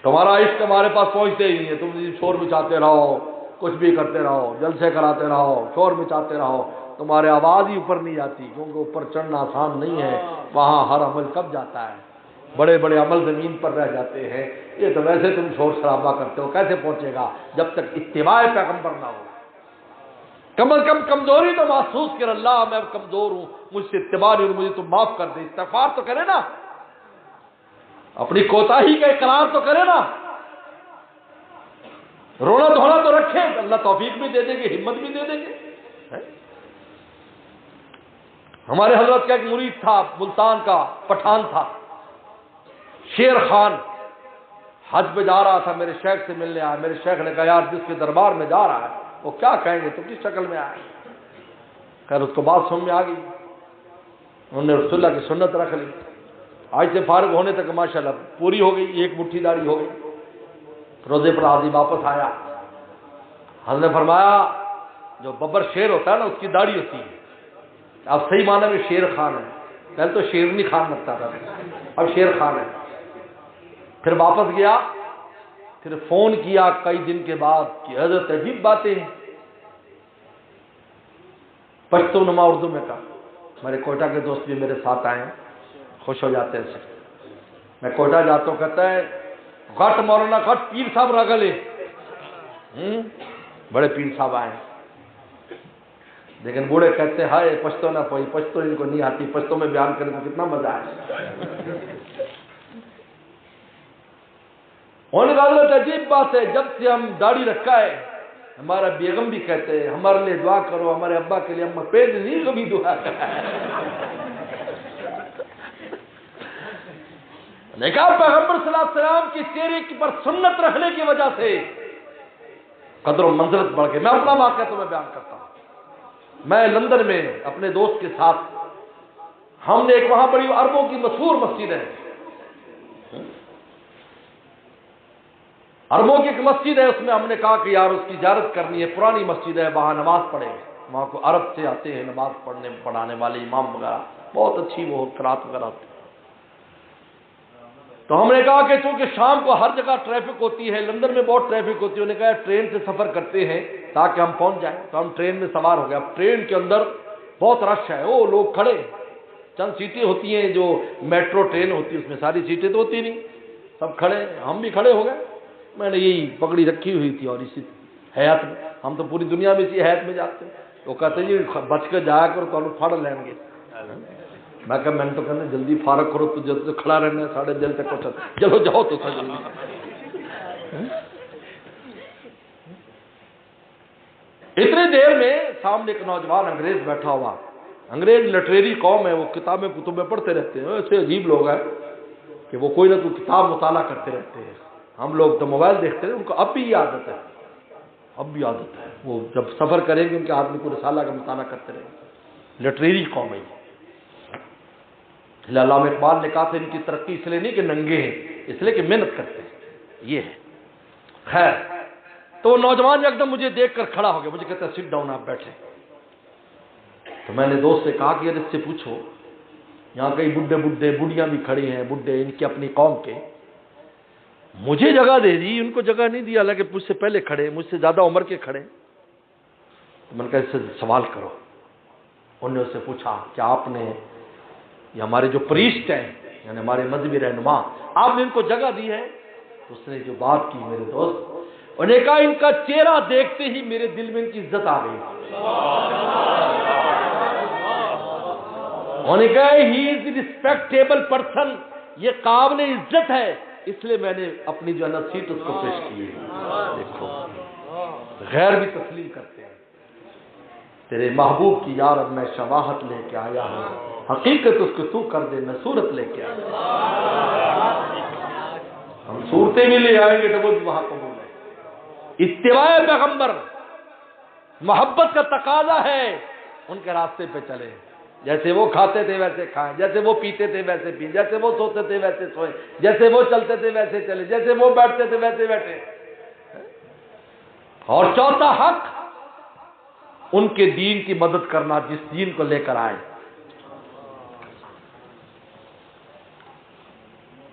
تمہارا عشق ہمارے پاس پہنچتے ہی نہیں ہے، تم شور مچاتے رہو، کچھ بھی کرتے رہو، جلسے کراتے رہو، شور مچاتے رہو، تمہارے آواز ہی اوپر نہیں جاتی، کیونکہ اوپر چڑھنا آسان نہیں ہے، وہاں ہر عمل کب جاتا ہے، بڑے بڑے عمل زمین پر رہ جاتے ہیں، یہ تو ویسے تم شور شرابہ کرتے ہو، کیسے پہنچے گا جب تک اتباع پیغمبر نہ ہو۔ کم از کم کمزوری تو محسوس کر، اللہ میں کمزور ہوں، مجھ سے اتباع نہیں، مجھے تو معاف کر دے، استغفار تو کرے نا، اپنی کوتاہی کا اقرار تو کرے نا، رونا دھونا تو رکھے، اللہ توفیق بھی دے دیں گے، ہمت بھی دے دیں گے۔ ہمارے حضرت کا ایک مرید تھا، ملتان کا پٹھان تھا، شیر خان، حج پہ جا رہا تھا، میرے شیخ سے ملنے آیا، میرے شیخ نے کہا یار جس کے دربار میں جا رہا ہے وہ کیا کہیں گے، تو کس شکل میں آئے؟ خیر اس کو بات سمجھ میں آ گئی، انہوں نے رسول اللہ کی سنت رکھ لی، آج سے فارغ ہونے تک ماشاءاللہ پوری ہو گئی، ایک مٹھی داڑھی ہو گئی، روزے پر حاضی واپس آیا، حضرت نے فرمایا جو ببر شیر ہوتا ہے نا اس کی داڑھی ہوتی ہے، اب صحیح معنی میں شیر خان ہے، پہلے تو شیرنی خان لگتا تھا، اب شیر خان ہے۔ پھر واپس گیا، پھر فون کیا کئی دن کے بعد کہ حضرت عجیب باتیں ہیں، پشتو نما اردو میں کہا، میرے کوئٹہ کے دوست بھی میرے ساتھ آئے ہیں، خوش ہو جاتے ہیں، میں کوئٹہ جاتا ہوں، کہتا ہے غٹ مولانا غٹ پیر صاحب رگلے، بڑے پیر صاحب آئے ہیں، لیکن بوڑھے کہتے ہیں ہائے پشتو نہ پوئی، پشتو ان کو نہیں آتی، پشتو میں بیان کرنے میں کتنا مزہ ہے۔ انہوں نے کہا حضرت عجیب بات ہے، جب سے ہم داڑھی رکھا ہے ہمارا بیگم بھی کہتے ہیں ہمارے لیے دعا کرو، ہمارے ابا کے لیے، اما پیٹ نہیں کبھی دعا کرا ہے۔ نے کہا پیغمبر صلی اللہ علیہ وسلم کی چہرے پر سنت رکھنے کی وجہ سے قدر و منزلت بڑھ گئی۔ میں اپنا واقعہ تمہیں بیان کرتا ہوں، میں لندن میں اپنے دوست کے ساتھ، ہم نے ایک وہاں بڑی عربوں کی مشہور مسجد ہے، عربوں کی ایک مسجد ہے، اس میں ہم نے کہا کہ یار اس کی زیارت کرنی ہے، پرانی مسجد ہے، وہاں نماز پڑھیں گے، وہاں کو عرب سے آتے ہیں نماز پڑھانے والے امام وغیرہ، بہت اچھی وہ قرات وغیرہ ہوتی ہے۔ تو ہم نے کہا کہ چونکہ شام کو ہر جگہ ٹریفک ہوتی ہے، لندن میں بہت ٹریفک ہوتی ہے، انہوں نے کہا ٹرین سے سفر کرتے ہیں تاکہ ہم پہنچ جائیں، تو ہم ٹرین میں سوار ہو گئے۔ اب ٹرین کے اندر بہت رش ہے، وہ لوگ کھڑے، چند سیٹیں ہوتی ہیں جو میٹرو ٹرین ہوتی ہے اس میں ساری سیٹیں تو ہوتی نہیں، سب کھڑے، ہم بھی کھڑے ہو گئے۔ میں نے یہی پگڑی رکھی ہوئی تھی اور اسی حیات میں، ہم تو پوری دنیا میں اسی حیات میں جاتے ہیں، وہ کہتے ہیں جی بچ کے جایا کرو تو پھڑ لیں گے۔ میں کہا میں نے تو کہنا جلدی فارغ کرو، تو جلد سے کھڑا رہنا ہے ساڑھے دل تک پہنچا، چلو جاؤ تو جلدی۔ اتنی دیر میں سامنے ایک نوجوان انگریز بیٹھا ہوا، انگریز لٹریری قوم ہے، وہ کتابیں پڑھتے رہتے ہیں، ایسے عجیب لوگ ہیں کہ وہ کوئی نہ کوئی کتاب مطالعہ کرتے رہتے ہیں۔ ہم لوگ تو موبائل دیکھتے ہیں، ان کو اب بھی یہ عادت ہے، اب بھی عادت ہے، وہ جب سفر کریں گے ان کے ہاتھ میں کوئی رسالہ کا مطالعہ کرتے رہیں گے، لٹریری قوم ہے۔ علامہ اقبال نے کہا تھا ان کی ترقی اس لیے نہیں کہ ننگے ہیں، اس لیے کہ محنت کرتے ہیں، یہ ہے۔ خیر تو وہ نوجوان ایک دم مجھے دیکھ کر کھڑا ہو گیا، مجھے کہتا ہے سٹ ڈاؤن، آپ بیٹھے۔ تو میں نے دوست سے کہا کہ یار اس سے پوچھو، یہاں کئی بڈھیاں بھی کھڑی ہیں، بڈھے ان کی اپنی قوم کے، مجھے جگہ دے دی، ان کو جگہ نہیں دی، حالانکہ مجھ سے پہلے کھڑے، مجھ سے زیادہ عمر کے کھڑے۔ تو میں نے کہا اس سے سوال کرو۔ انہوں نے اس سے پوچھا کہ آپ نے یہ ہمارے جو پریسٹ ہیں یعنی ہمارے مذہبی رہنما آپ نے ان کو جگہ دی ہے؟ تو اس نے جو بات کی میرے دوست، انہوں نے کہا ان کا چہرہ دیکھتے ہی میرے دل میں ان کی عزت آ گئی۔ انہوں نے کہا ہی از ریسپیکٹیبل پرسن، یہ قابل عزت ہے، اس لیے میں نے اپنی جو ہے نا سیٹ اس کو پیش کی ہے۔ دیکھو غیر بھی تسلیم کرتے ہیں، تیرے محبوب کی یار اب میں شواہت لے کے آیا ہوں، حقیقت اس کو تو کر دے میں صورت لے کے آیا۔ ہم صورتیں بھی لے آئیں گے تو وہ بھی وہاں قبول ہے۔ اتباع پیغمبر محبت کا تقاضا ہے، ان کے راستے پہ چلے، جیسے وہ کھاتے تھے ویسے کھائیں، جیسے وہ پیتے تھے ویسے پئیں، جیسے وہ سوتے تھے ویسے سوئیں، جیسے وہ چلتے تھے ویسے چلے، جیسے وہ بیٹھتے تھے ویسے بیٹھے۔ اور چوتھا حق ان کے دین کی مدد کرنا جس دین کو لے کر آئے۔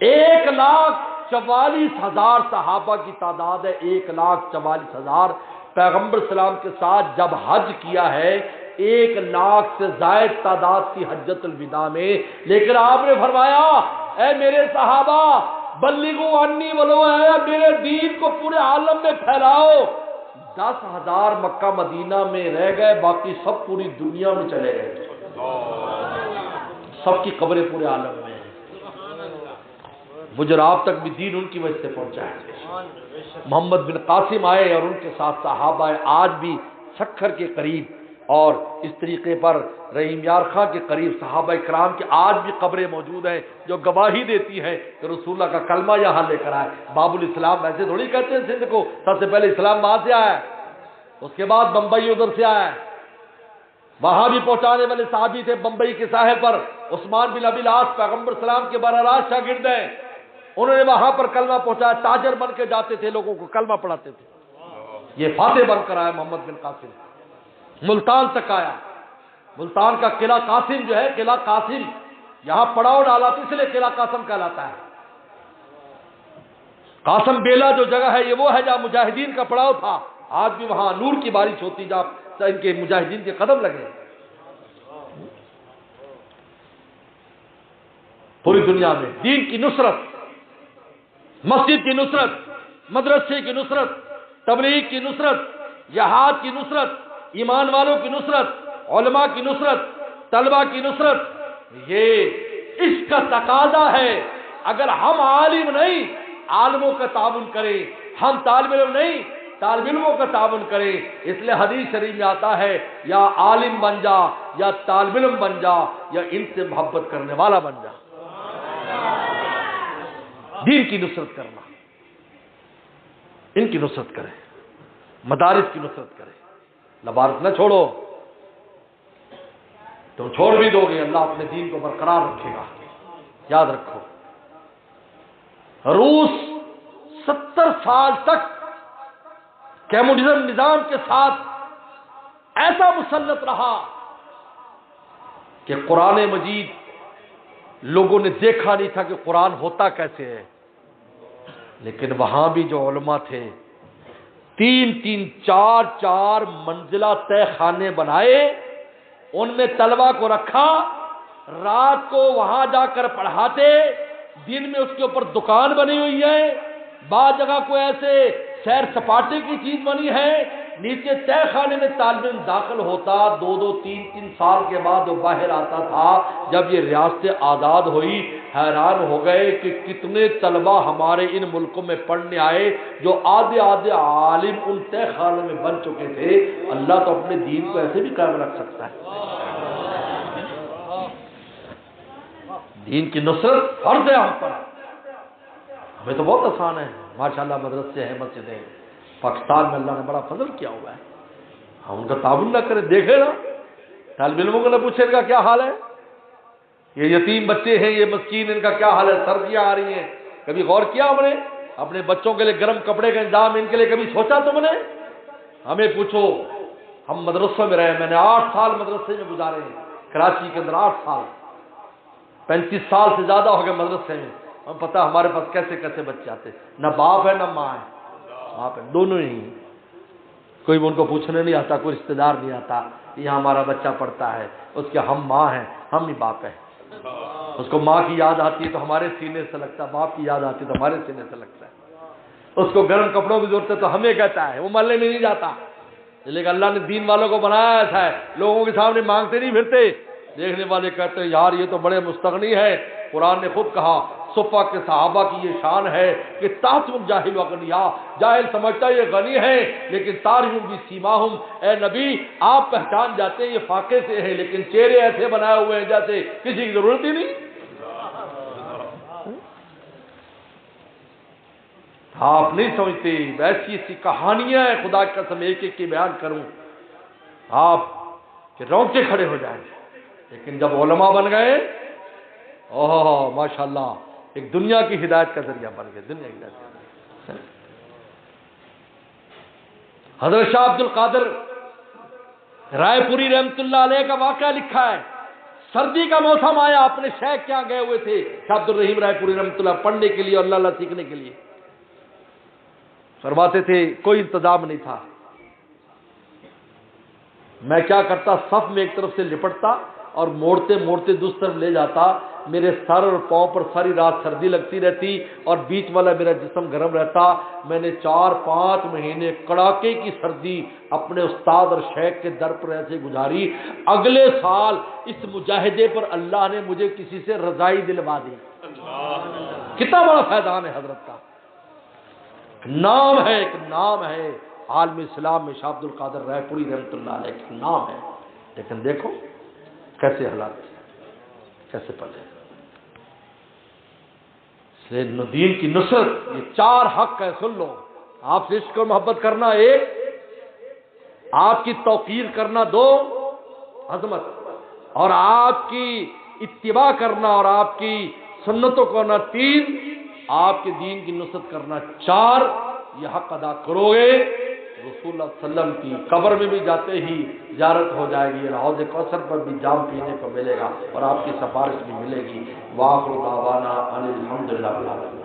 1,44,000 صحابہ کی تعداد ہے، 1,44,000 پیغمبر سلام کے ساتھ جب حج کیا ہے، 1,00,000 سے زائد تعداد تھی حجۃ الوداع میں، لیکن آپ نے فرمایا اے میرے صحابہ بلغوا عنی ولو آیا، میرے دین کو پورے عالم میں پھیلاؤ۔ 10,000 مکہ مدینہ میں رہ گئے، باقی سب پوری دنیا میں چلے گئے، سب کی قبریں پورے عالم میں ہیں۔ گجرات تک بھی دین ان کی وجہ سے پہنچا ہے۔ محمد بن قاسم آئے اور ان کے ساتھ صحابہ آئے، آج بھی سکھر کے قریب اور اس طریقے پر رحیم یار خاں کے قریب صحابہ کرام کی آج بھی قبریں موجود ہیں جو گواہی دیتی ہیں کہ رسول اللہ کا کلمہ یہاں لے کر آئے۔ باب الاسلام ایسے تھوڑی کہتے ہیں سندھ کو، سب سے پہلے اسلام وہاں سے آیا ہے، اس کے بعد بمبئی ادھر سے آیا ہے۔ وہاں بھی پہنچانے والے صحابی تھے بمبئی کے ساحل پر، عثمان بن ابی العاص پیغمبر سلام کے براہ راست شاگرد ہیں، انہوں نے وہاں پر کلمہ پہنچایا، تاجر بن کے جاتے تھے، لوگوں کو کلمہ پڑھاتے تھے۔ یہ فاتح بن کر آیا محمد بن قاسم، ملتان تک آیا۔ ملتان کا قلعہ قاسم جو ہے، قلعہ قاسم یہاں پڑاؤ ڈالا تھا، اس لیے قلعہ قاسم کہلاتا ہے۔ قاسم بیلا جو جگہ ہے یہ وہ ہے جہاں مجاہدین کا پڑاؤ تھا، آج بھی وہاں نور کی بارش ہوتی جہاں ان کے مجاہدین کے قدم لگے۔ پوری دنیا میں دین کی نصرت، مسجد کی نصرت، مدرسے کی نصرت، تبلیغ کی نصرت، جہاد کی نصرت، ایمان والوں کی نصرت، علماء کی نصرت، طلباء کی نصرت، یہ اس کا تقاضا ہے۔ اگر ہم عالم نہیں عالموں کا تعاون کریں، ہم طالب علم نہیں طالب علموں کا تعاون کریں۔ اس لیے حدیث شریف میں آتا ہے یا عالم بن جا یا طالب علم بن جا یا ان سے محبت کرنے والا بن جا۔ دین کی نصرت کرنا، ان کی نصرت کریں، مدارس کی نصرت کریں، لبارت نہ چھوڑو، تم چھوڑ بھی دو گے اللہ اپنے دین کو برقرار رکھے گا۔ یاد رکھو روس 70 سال تک کمیونزم نظام کے ساتھ ایسا مسلط رہا کہ قرآن مجید لوگوں نے دیکھا نہیں تھا کہ قرآن ہوتا کیسے ہے، لیکن وہاں بھی جو علماء تھے 3-3 4-4 منزلہ تہ خانے بنائے، ان میں طلبہ کو رکھا، رات کو وہاں جا کر پڑھاتے، دن میں اس کے اوپر دکان بنی ہوئی ہے، بعض جگہ کوئی ایسے سیر سپاٹے کی چیز بنی ہے، نیچے تہ خانے میں طالب علم داخل ہوتا، 2-2 3-3 سال کے بعد وہ باہر آتا تھا۔ جب یہ ریاستیں آزاد ہوئی حیران ہو گئے کہ کتنے طلبہ ہمارے ان ملکوں میں پڑھنے آئے جو آدھے عالم ان تہ خانے میں بن چکے تھے۔ اللہ تو اپنے دین کو ایسے بھی قائم رکھ سکتا ہے۔ دین کی نصرت فرض ہے ہم پر، ہمیں تو بہت آسان ہے، ماشاءاللہ مدرسے ہیں، مسجدیں ہیں، پاکستان میں اللہ نے بڑا فضل کیا ہوا ہے، ہم ان کا تعاون نہ کریں۔ دیکھے نا طالب علموں کو نہ پوچھے ان کا کیا حال ہے، یہ یتیم بچے ہیں، یہ مسکین، ان کا کیا حال ہے، سردیاں آ رہی ہیں، کبھی غور کیا ہم نے اپنے بچوں کے لیے گرم کپڑے کا انتظام ان کے لیے کبھی سوچا تم نے؟ ہمیں پوچھو، ہم مدرسوں میں رہے، میں نے 8 سال مدرسے میں گزارے ہیں، کراچی کے اندر 8 سال، 35 سال سے زیادہ ہو گئے مدرسے میں، ہم پتہ ہمارے پاس کیسے کیسے بچے آتے، نہ باپ ہے نہ ماں ہے، باپ ہے، دونوں ہی کوئی ان کو پوچھنے نہیں آتا، کوئی رشتہ دار نہیں آتا، یہاں ہمارا بچہ پڑھتا ہے، اس کے ہم ماں ہیں، ہم ہی باپ ہیں، اس کو ماں کی یاد آتی ہے تو ہمارے سینے سے لگتا ہے، باپ کی یاد آتی ہے تو ہمارے سینے سے لگتا ہے، اس کو گرم کپڑوں کی ضرورت ہے تو ہمیں کہتا ہے، وہ محلے میں نہیں جاتا، لیکن اللہ نے دین والوں کو بنایا ایسا ہے، لوگوں کے سامنے مانگتے نہیں پھرتے، دیکھنے والے کہتے ہیں یار یہ تو بڑے مستغنی ہے۔ قرآن نے خود کہا صفہ کے صحابہ کی یہ شان ہے کہ تحسبهم الجاہل اغنیاء، جاہل سمجھتا ہے یہ غنی ہے لیکن تعرفون بسیماہم، اے نبی آپ پہچان جاتے ہیں یہ فاقے سے ہیں لیکن چہرے ایسے بنائے ہوئے ہیں جیسے کسی کی ضرورت ہی نہیں۔ آپ نہیں سمجھتے، ایسی ایسی کہانیاں ہیں، خدا کی قسم ایک ایک کی بیان کروں آپ کہ رونگٹے کھڑے ہو جائیں، لیکن جب علماء بن گئے اوہ ماشاءاللہ ایک دنیا کی ہدایت کا ذریعہ بن گئے، دنیا کی ہدایت کا ذریعہ۔ حضرت شاہ عبد القادر رائے پوری رحمت اللہ علیہ کا واقعہ لکھا ہے، سردی کا موسم آیا، اپنے شیخ کیا گئے ہوئے تھے شاہ عبد الرحیم رائے پوری رحمت اللہ پڑھنے کے لیے اور اللہ سیکھنے کے لیے، فرماتے تھے کوئی انتظام نہیں تھا، میں کیا کرتا صف میں ایک طرف سے لپٹتا اور موڑتے موڑتے دوسری طرف لے جاتا، میرے سر اور پاؤں پر ساری رات سردی لگتی رہتی اور بیچ والا میرا جسم گرم رہتا۔ میں نے 4-5 مہینے کڑاکے کی سردی اپنے استاد اور شیخ کے در پر ایسے گزاری، اگلے سال اس مجاہدے پر اللہ نے مجھے کسی سے رضائی دلوا دی۔ کتنا بڑا فیضان ہے حضرت کا، نام ہے، ایک نام ہے عالم اسلام میں شاہ عبد القادر رائے پوری رحمت اللہ علیہ کا نام ہے، لیکن دیکھو کیسے حالات کیسے پڑے۔ اس لیے دین کی نصرت یہ 4 حق ہے، سن لو، آپ سے عشق اور محبت کرنا 1، آپ کی توقیر کرنا 2 عظمت، اور آپ کی اتباع کرنا اور آپ کی سنتوں کو کرنا 3، آپ کے دین کی نصرت کرنا 4، یہ حق ادا کرو گے رسول اللہ صلی اللہ علیہ وسلم کی قبر میں بھی جاتے ہی زیارت ہو جائے گی، حوض کوثر پر بھی جام پینے کو ملے گا اور آپ کی سفارش بھی ملے گی۔ وآخر دعوانا ان الحمدللہ رب العالمین۔